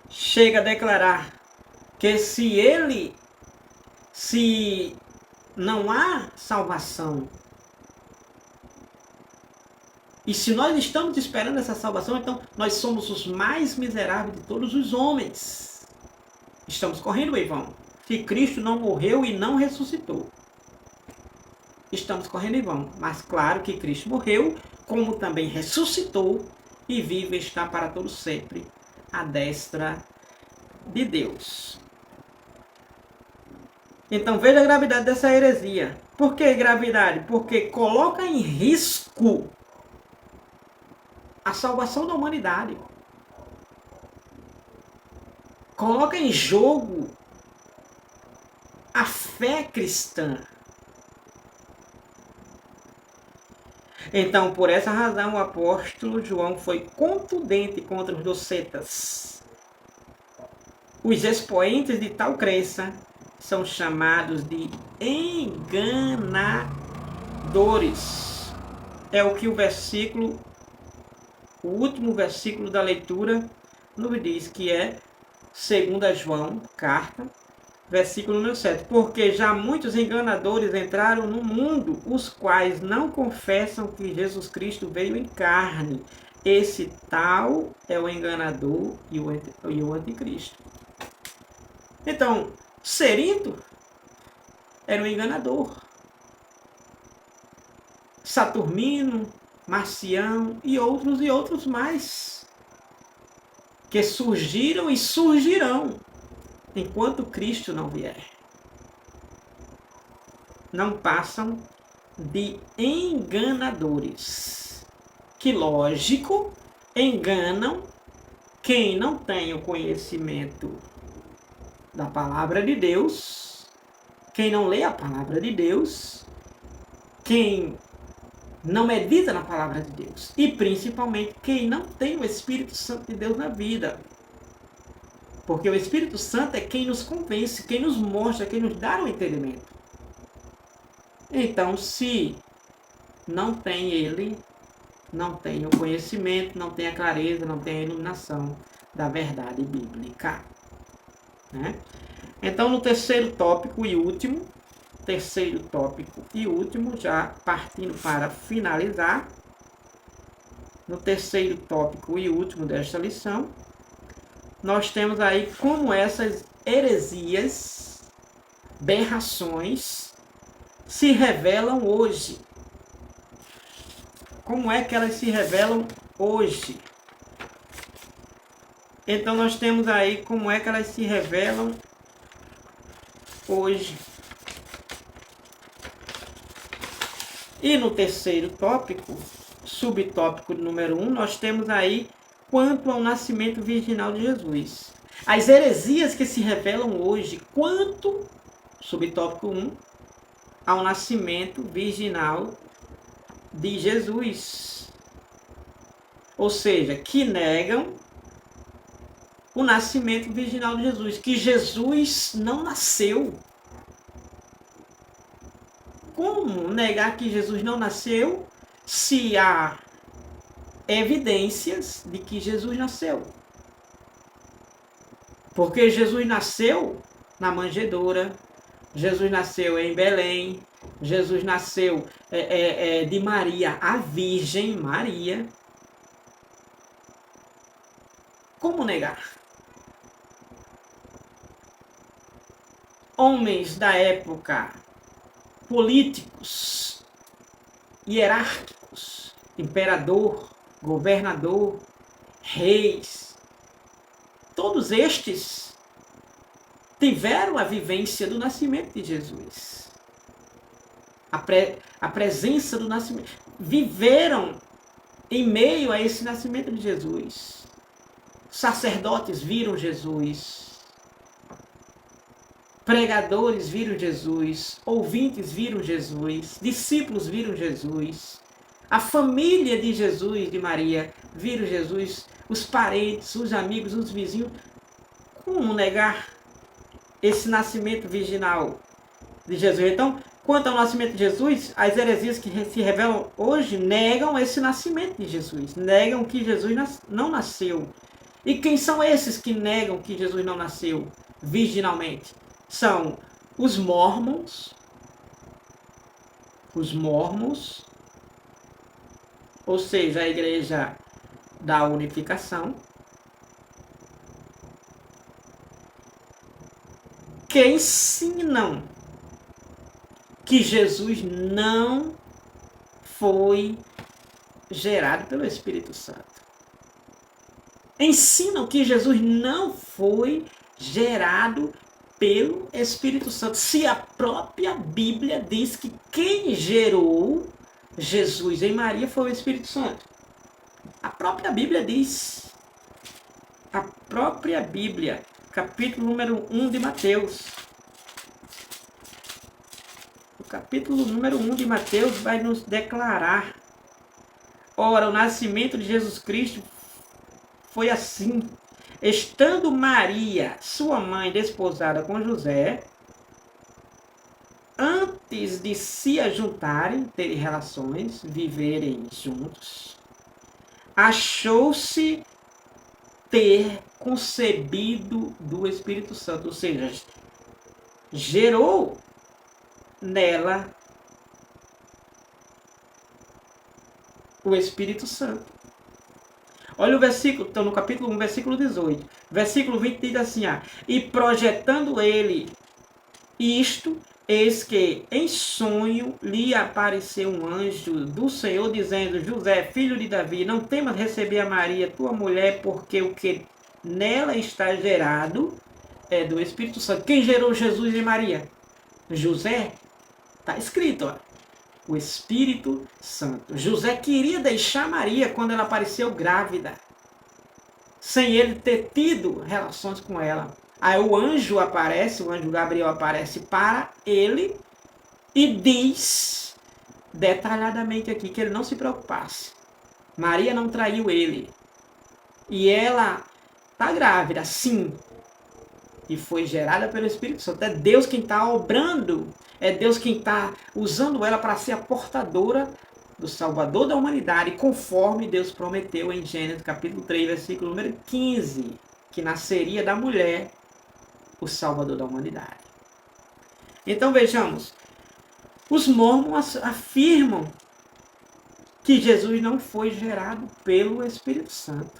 chega a declarar que se não há salvação, e se nós estamos esperando essa salvação, então nós somos os mais miseráveis de todos os homens. Estamos correndo em vão. Se Cristo não morreu e não ressuscitou, estamos correndo em vão. Mas claro que Cristo morreu, como também ressuscitou e vive está para todo sempre à destra de Deus. Então veja a gravidade dessa heresia. Por que gravidade? Porque coloca em risco a salvação da humanidade. Coloca em jogo a fé cristã. Então, por essa razão, o apóstolo João foi contundente contra os docetas. Os expoentes de tal crença são chamados de enganadores. É o que o último versículo da leitura nos diz, que é 2 João, carta, versículo número 7. Porque já muitos enganadores entraram no mundo, os quais não confessam que Jesus Cristo veio em carne. Esse tal é o enganador e o anticristo. Então, Cerinto era um enganador. Saturnino, Marcião e outros mais, que surgiram e surgirão enquanto Cristo não vier. Não passam de enganadores, que, lógico, enganam quem não tem o conhecimento da palavra de Deus, quem não lê a palavra de Deus, quem não medita na palavra de Deus, e principalmente quem não tem o Espírito Santo de Deus na vida. Porque o Espírito Santo é quem nos convence, quem nos mostra, quem nos dá o entendimento. Então, se não tem ele, não tem o conhecimento, não tem a clareza, não tem a iluminação da verdade bíblica. Né? Então, no terceiro tópico e último, já partindo para finalizar, no terceiro tópico e último desta lição, nós temos aí como essas heresias, berrações, se revelam hoje. Como é que elas se revelam hoje? Então nós temos aí como é que elas se revelam hoje. E no terceiro tópico, subtópico número 1, nós temos aí quanto ao nascimento virginal de Jesus. As heresias que se revelam hoje quanto, subtópico 1, ao nascimento virginal de Jesus. Ou seja, que negam o nascimento virginal de Jesus, que Jesus não nasceu. Como negar que Jesus não nasceu se há evidências de que Jesus nasceu? Porque Jesus nasceu na manjedoura, Jesus nasceu em Belém, Jesus nasceu de Maria, a Virgem Maria. Como negar? Homens da época, políticos, hierárquicos, imperador, governador, reis, todos estes tiveram a vivência do nascimento de Jesus. A presença do nascimento. Viveram em meio a esse nascimento de Jesus. Sacerdotes viram Jesus. Pregadores viram Jesus. Ouvintes viram Jesus. Discípulos viram Jesus. A família de Jesus, de Maria, viram Jesus. Os parentes, os amigos, os vizinhos. Como negar esse nascimento virginal de Jesus? Então, quanto ao nascimento de Jesus, as heresias que se revelam hoje negam esse nascimento de Jesus. Negam que Jesus não nasceu. E quem são esses que negam que Jesus não nasceu virginalmente? São os mórmons, ou seja, a igreja da unificação, que ensinam que Jesus não foi gerado pelo Espírito Santo. Ensinam que Jesus não foi gerado pelo Espírito Santo. Se a própria Bíblia diz que quem gerou Jesus em Maria foi o Espírito Santo. A própria Bíblia diz. A própria Bíblia, capítulo número 1 de Mateus. O capítulo número 1 de Mateus vai nos declarar: ora, o nascimento de Jesus Cristo foi assim. Estando Maria, sua mãe, desposada com José, antes de se ajuntarem, terem relações, viverem juntos, achou-se ter concebido do Espírito Santo, ou seja, gerou nela o Espírito Santo. Olha o versículo, então no capítulo 1, versículo 18. Versículo 20 diz assim: e projetando ele isto, eis que em sonho lhe apareceu um anjo do Senhor, dizendo: José, filho de Davi, não temas receber a Maria, tua mulher, porque o que nela está gerado é do Espírito Santo. Quem gerou Jesus e Maria? José. Está escrito, o Espírito Santo. José queria deixar Maria quando ela apareceu grávida, sem ele ter tido relações com ela. Aí o anjo Gabriel aparece para ele e diz detalhadamente aqui que ele não se preocupasse. Maria não traiu ele. E ela está grávida, sim. E foi gerada pelo Espírito Santo. É Deus quem está obrando. É Deus quem está usando ela para ser a portadora do Salvador da humanidade, conforme Deus prometeu em Gênesis capítulo 3, versículo número 15, que nasceria da mulher o Salvador da humanidade. Então vejamos, os mórmons afirmam que Jesus não foi gerado pelo Espírito Santo.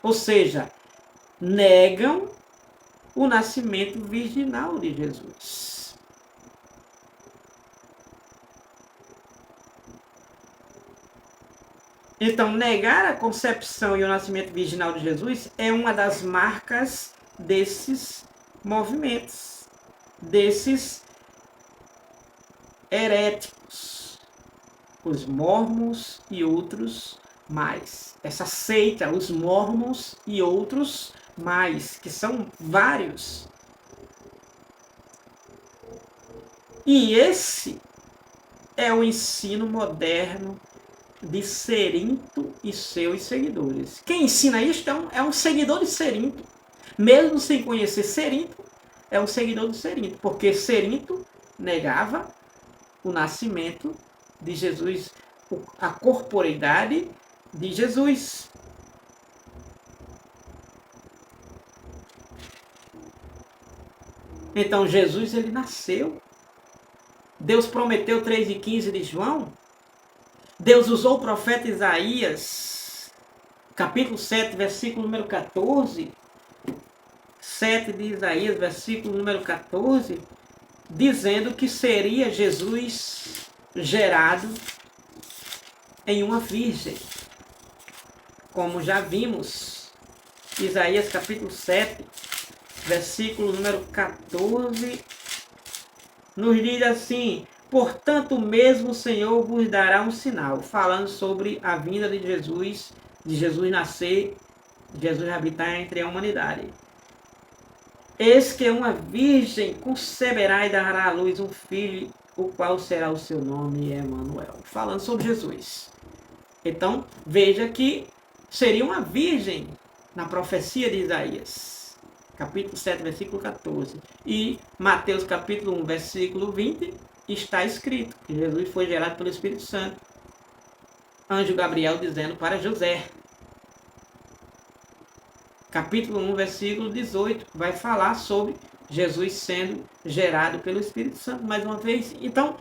Ou seja, negam o nascimento virginal de Jesus. Então, negar a concepção e o nascimento virginal de Jesus é uma das marcas desses movimentos, desses heréticos, os mórmons e outros mais. Essa seita, os mórmons e outros mais, que são vários. E esse é o ensino moderno de Cerinto e seus seguidores. Quem ensina isto é um seguidor de Cerinto. Mesmo sem conhecer Cerinto, é um seguidor de Cerinto, porque Cerinto negava o nascimento de Jesus, a corporeidade de Jesus. Então Jesus, ele nasceu. Deus prometeu 3:15 de João. Deus usou o profeta Isaías, capítulo 7, versículo número 14. 7 de Isaías, versículo número 14, dizendo que seria Jesus gerado em uma virgem. Como já vimos Isaías capítulo 7, versículo número 14, nos diz assim: portanto, mesmo o Senhor vos dará um sinal, falando sobre a vinda de Jesus nascer, de Jesus habitar entre a humanidade. Eis que uma virgem conceberá e dará à luz um filho, o qual será o seu nome, Emanuel. Falando sobre Jesus. Então, veja que seria uma virgem na profecia de Isaías, capítulo 7, versículo 14. E Mateus, capítulo 1, versículo 20, está escrito que Jesus foi gerado pelo Espírito Santo. Anjo Gabriel dizendo para José. Capítulo 1, versículo 18, vai falar sobre Jesus sendo gerado pelo Espírito Santo mais uma vez. Então,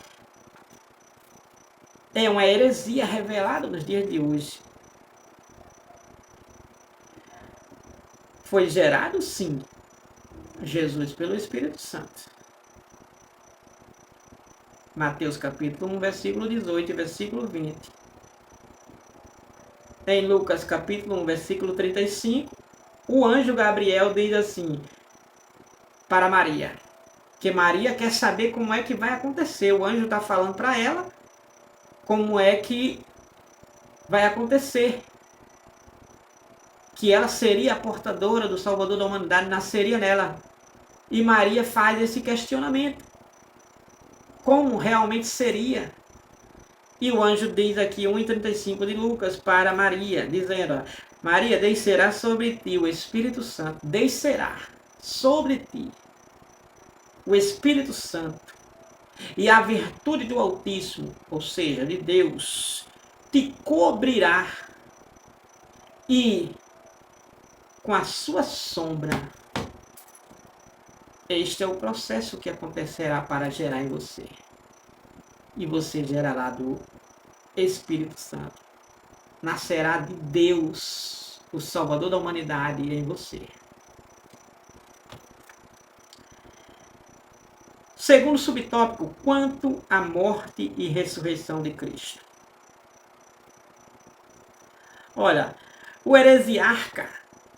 é uma heresia revelada nos dias de hoje. Foi gerado, sim, Jesus pelo Espírito Santo. Mateus capítulo 1, versículo 18 e versículo 20. Em Lucas capítulo 1, versículo 35, o anjo Gabriel diz assim para Maria, que Maria quer saber como é que vai acontecer. O anjo está falando para ela como é que vai acontecer. Que ela seria a portadora do Salvador da humanidade, nasceria nela. E Maria faz esse questionamento. Como realmente seria? E o anjo diz aqui, 1,35 de Lucas, para Maria, dizendo: Maria, descerá sobre ti o Espírito Santo, descerá sobre ti o Espírito Santo, e a virtude do Altíssimo, ou seja, de Deus, te cobrirá, e com a sua sombra. Este é o processo que acontecerá para gerar em você. E você gerará do Espírito Santo. Nascerá de Deus, o Salvador da humanidade, em você. Segundo subtópico, quanto à morte e ressurreição de Cristo. Olha, o heresiarca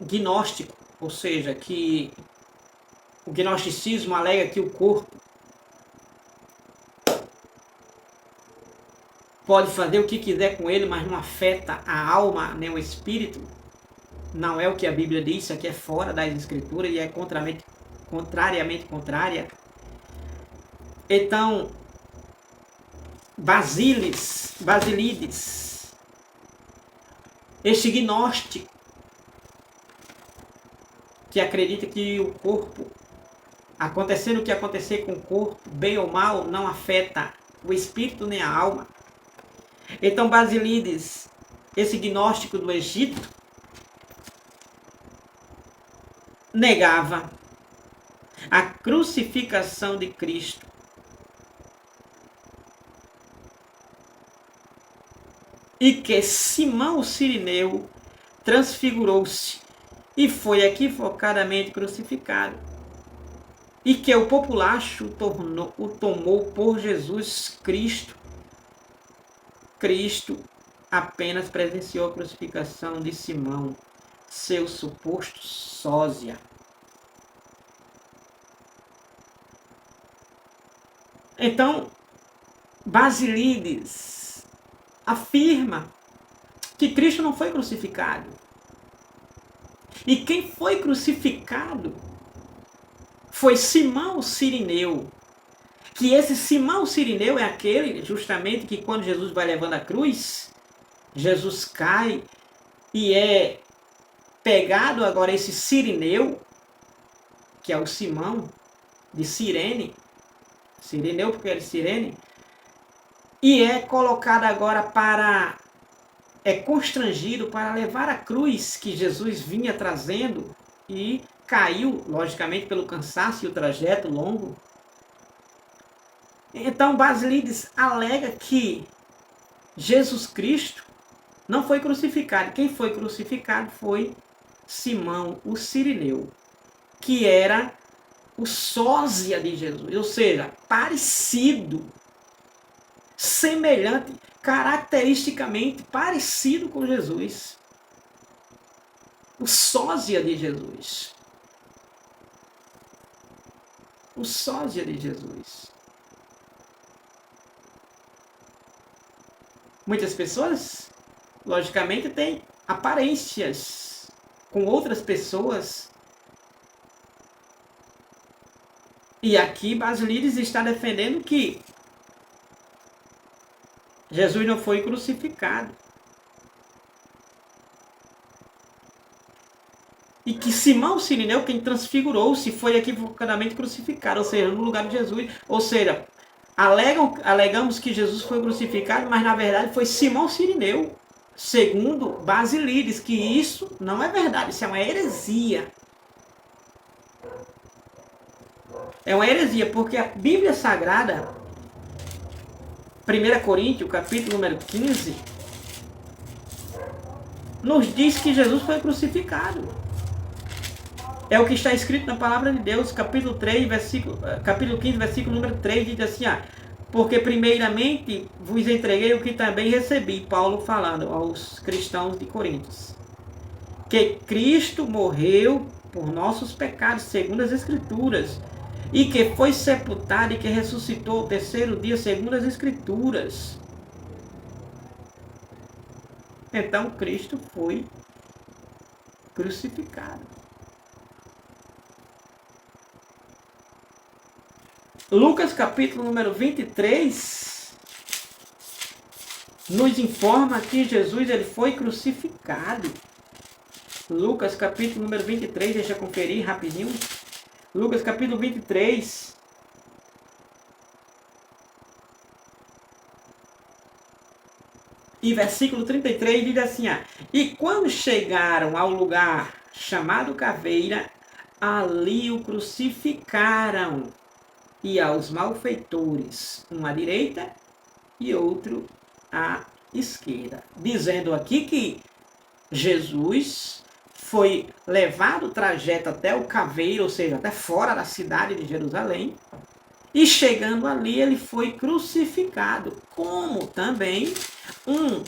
gnóstico, ou seja, que o gnosticismo alega que o corpo pode fazer o que quiser com ele, mas não afeta a alma nem o espírito. Não é o que a Bíblia diz, isso aqui é fora das Escrituras e é contrariamente contrária. Então, Basílides, este gnóstico, que acredita que o corpo, acontecendo o que acontecer com o corpo, bem ou mal, não afeta o espírito nem a alma. Então Basílides, esse gnóstico do Egito, negava a crucificação de Cristo. E que Simão o Cirineu transfigurou-se e foi equivocadamente crucificado. E que o populacho o tomou por Jesus Cristo. Cristo apenas presenciou a crucificação de Simão, seu suposto sósia. Então, Basílides afirma que Cristo não foi crucificado. E quem foi crucificado foi Simão o Cirineu. Que esse Simão Cirineu é aquele justamente que quando Jesus vai levando a cruz, Jesus cai e é pegado agora esse Cirineu, que é o Simão de Cirene, Cirineu porque era Cirene, e é colocado agora constrangido para levar a cruz que Jesus vinha trazendo e caiu, logicamente, pelo cansaço e o trajeto longo. Então Basílides alega que Jesus Cristo não foi crucificado. Quem foi crucificado foi Simão o Cirineu, que era o sósia de Jesus, ou seja, parecido, semelhante, caracteristicamente parecido com Jesus. o sósia de Jesus. O sósia de Jesus. Muitas pessoas, logicamente, têm aparências com outras pessoas. E aqui Basílides está defendendo que Jesus não foi crucificado. E que Simão Cirineu, quem transfigurou-se, foi equivocadamente crucificado, ou seja, no lugar de Jesus. Ou seja, alegamos que Jesus foi crucificado, mas na verdade foi Simão Cirineu, segundo Basílides, que isso não é verdade, isso é uma heresia. É uma heresia, porque a Bíblia Sagrada, 1 Coríntios, capítulo número 15, nos diz que Jesus foi crucificado. É o que está escrito na palavra de Deus, capítulo 15, versículo número 3, diz assim, porque primeiramente vos entreguei o que também recebi, Paulo falando aos cristãos de Coríntios, que Cristo morreu por nossos pecados, segundo as Escrituras, e que foi sepultado e que ressuscitou ao terceiro dia, segundo as Escrituras. Então Cristo foi crucificado. Lucas capítulo número 23 nos informa que Jesus ele foi crucificado. Lucas capítulo número 23, deixa eu conferir rapidinho. Lucas capítulo 23. E versículo 33 diz assim, e quando chegaram ao lugar chamado Caveira, ali o crucificaram, e aos malfeitores, um à direita e outro à esquerda. Dizendo aqui que Jesus foi levado o trajeto até o Caveiro, ou seja, até fora da cidade de Jerusalém, e chegando ali ele foi crucificado, como também um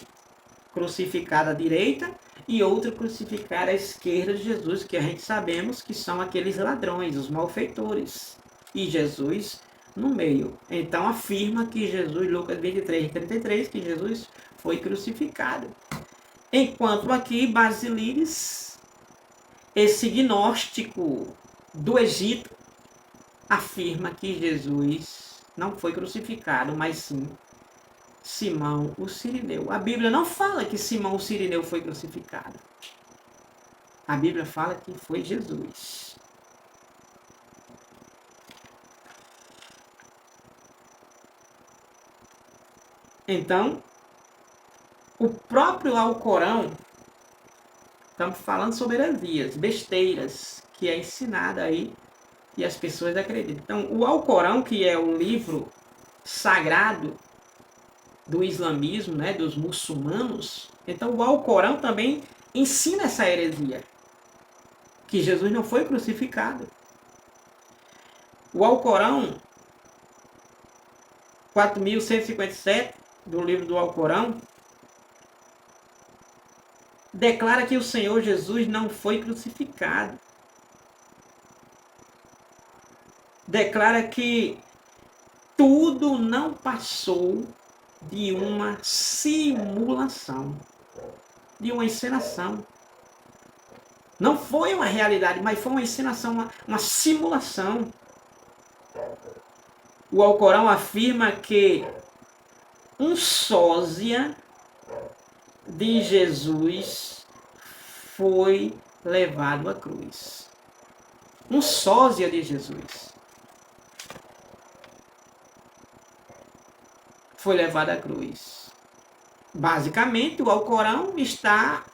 crucificado à direita e outro crucificado à esquerda de Jesus, que a gente sabemos que são aqueles ladrões, os malfeitores. E Jesus no meio. Então afirma que Jesus, Lucas 23, 33, que Jesus foi crucificado. Enquanto aqui Basílides, esse gnóstico do Egito, afirma que Jesus não foi crucificado, mas sim Simão o Cirineu. A Bíblia não fala que Simão o Cirineu foi crucificado. A Bíblia fala que foi Jesus. Então, o próprio Alcorão, estamos falando sobre heresias, besteiras, que é ensinada aí e as pessoas acreditam. Então, o Alcorão, que é o livro sagrado do islamismo, né, dos muçulmanos, então o Alcorão também ensina essa heresia, que Jesus não foi crucificado. O Alcorão 4157 do livro do Alcorão declara que o Senhor Jesus não foi crucificado. Declara que tudo não passou de uma simulação, de uma encenação. Não foi uma realidade, mas foi uma encenação, uma simulação. O Alcorão afirma que um sósia de Jesus foi levado à cruz. Um sósia de Jesus foi levado à cruz. Basicamente, o Alcorão está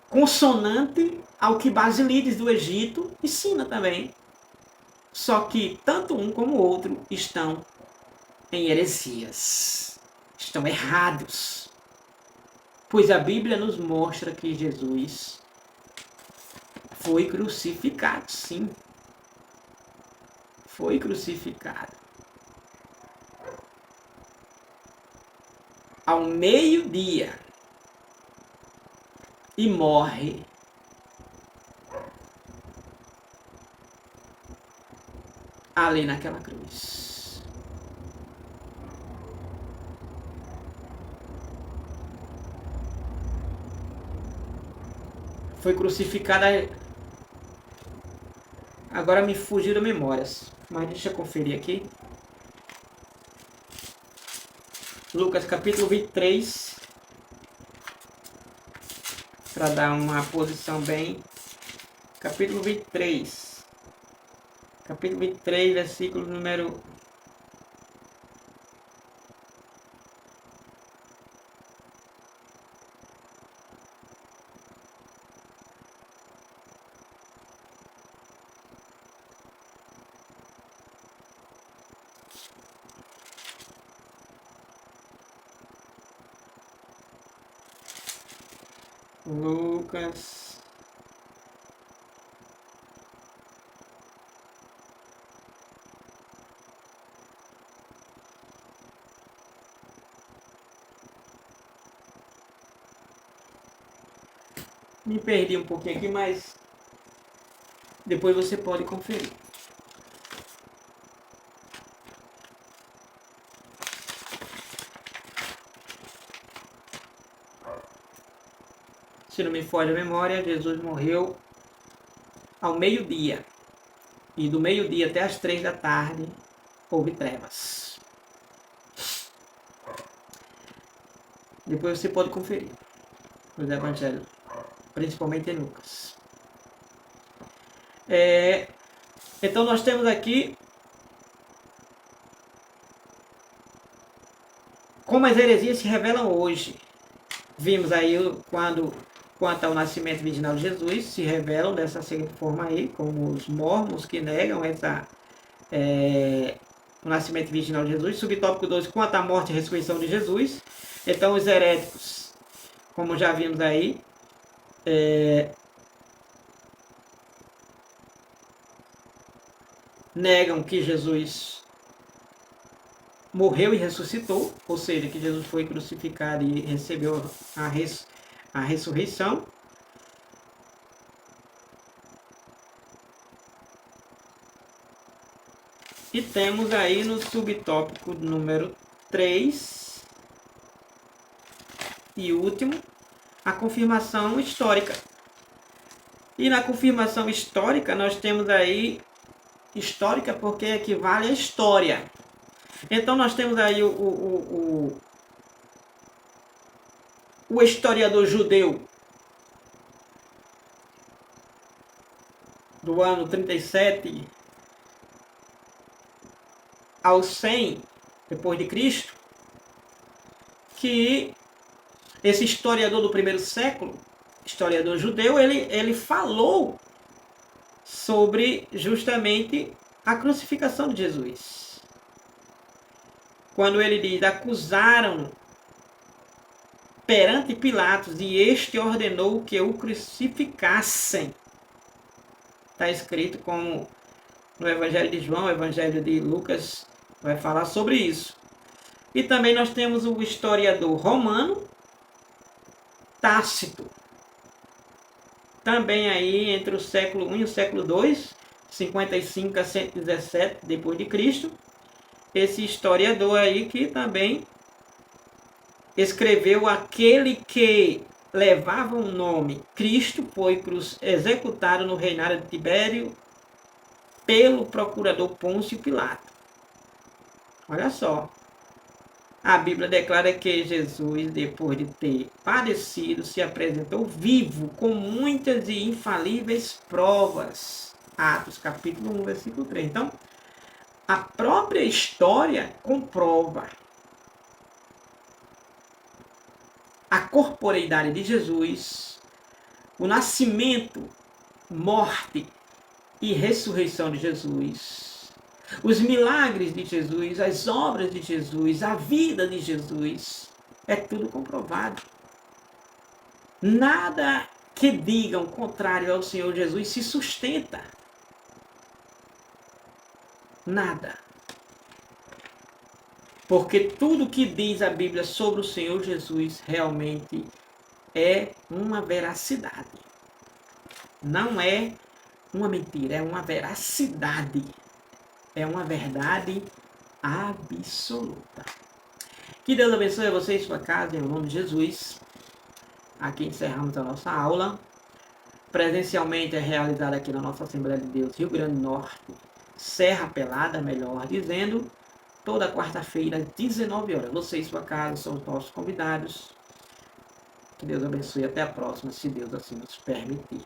consonante ao que Basílides do Egito ensina também. Só que tanto um como o outro estão em heresias. Estão errados. Pois a Bíblia nos mostra que Jesus foi crucificado, sim. Foi crucificado. Ao meio-dia. e morre. Ali naquela cruz. Foi crucificada. Agora me fugiram memórias, mas deixa eu conferir aqui. Lucas capítulo 23, para dar uma posição bem. Capítulo 23. Capítulo 23, versículo número... Lucas... Me perdi um pouquinho aqui, mas depois você pode conferir. Se não me falha a memória, Jesus morreu ao meio-dia. E do meio-dia até as 3 da tarde houve trevas. Depois você pode conferir os evangelhos, principalmente em Lucas. Então nós temos aqui como as heresias se revelam hoje. Vimos aí quanto ao nascimento virginal de Jesus, se revelam dessa seguinte forma aí, como os mormons que negam o nascimento virginal de Jesus. Subtópico 2, quanto à morte e ressurreição de Jesus. Então os heréticos, como já vimos aí, negam que Jesus morreu e ressuscitou, ou seja, que Jesus foi crucificado e recebeu a ressurreição. E temos aí no subtópico número 3 e último, a confirmação histórica. E na confirmação histórica nós temos aí, histórica porque equivale à história. Então nós temos aí o historiador judeu do ano 37 ao 100 depois de Cristo, que esse historiador do primeiro século, historiador judeu, ele falou sobre justamente a crucificação de Jesus. Quando ele diz, acusaram perante Pilatos e este ordenou que o crucificassem. Está escrito como no Evangelho de João, o Evangelho de Lucas vai falar sobre isso. E também nós temos o historiador romano Tácito. Também aí entre o século I e o século II, 55 a 117 depois de Cristo. Esse historiador aí que também escreveu aquele que levava o nome Cristo foi executado no reinado de Tibério pelo procurador Pôncio Pilato. Olha só. A Bíblia declara que Jesus, depois de ter padecido, se apresentou vivo com muitas e infalíveis provas. Atos capítulo 1, versículo 3. Então, a própria história comprova a corporeidade de Jesus, o nascimento, morte e ressurreição de Jesus, os milagres de Jesus, as obras de Jesus, a vida de Jesus, é tudo comprovado. Nada que digam contrário ao Senhor Jesus se sustenta. Nada. Porque tudo que diz a Bíblia sobre o Senhor Jesus realmente é uma veracidade. Não é uma mentira, é uma veracidade. É uma verdade absoluta. Que Deus abençoe você e sua casa, em nome de Jesus. Aqui encerramos a nossa aula. Presencialmente é realizada aqui na nossa Assembleia de Deus, Rio Grande do Norte, Serra Pelada, melhor dizendo, toda quarta-feira, às 19 horas. Você e sua casa são os nossos convidados. Que Deus abençoe. Até a próxima, se Deus assim nos permitir.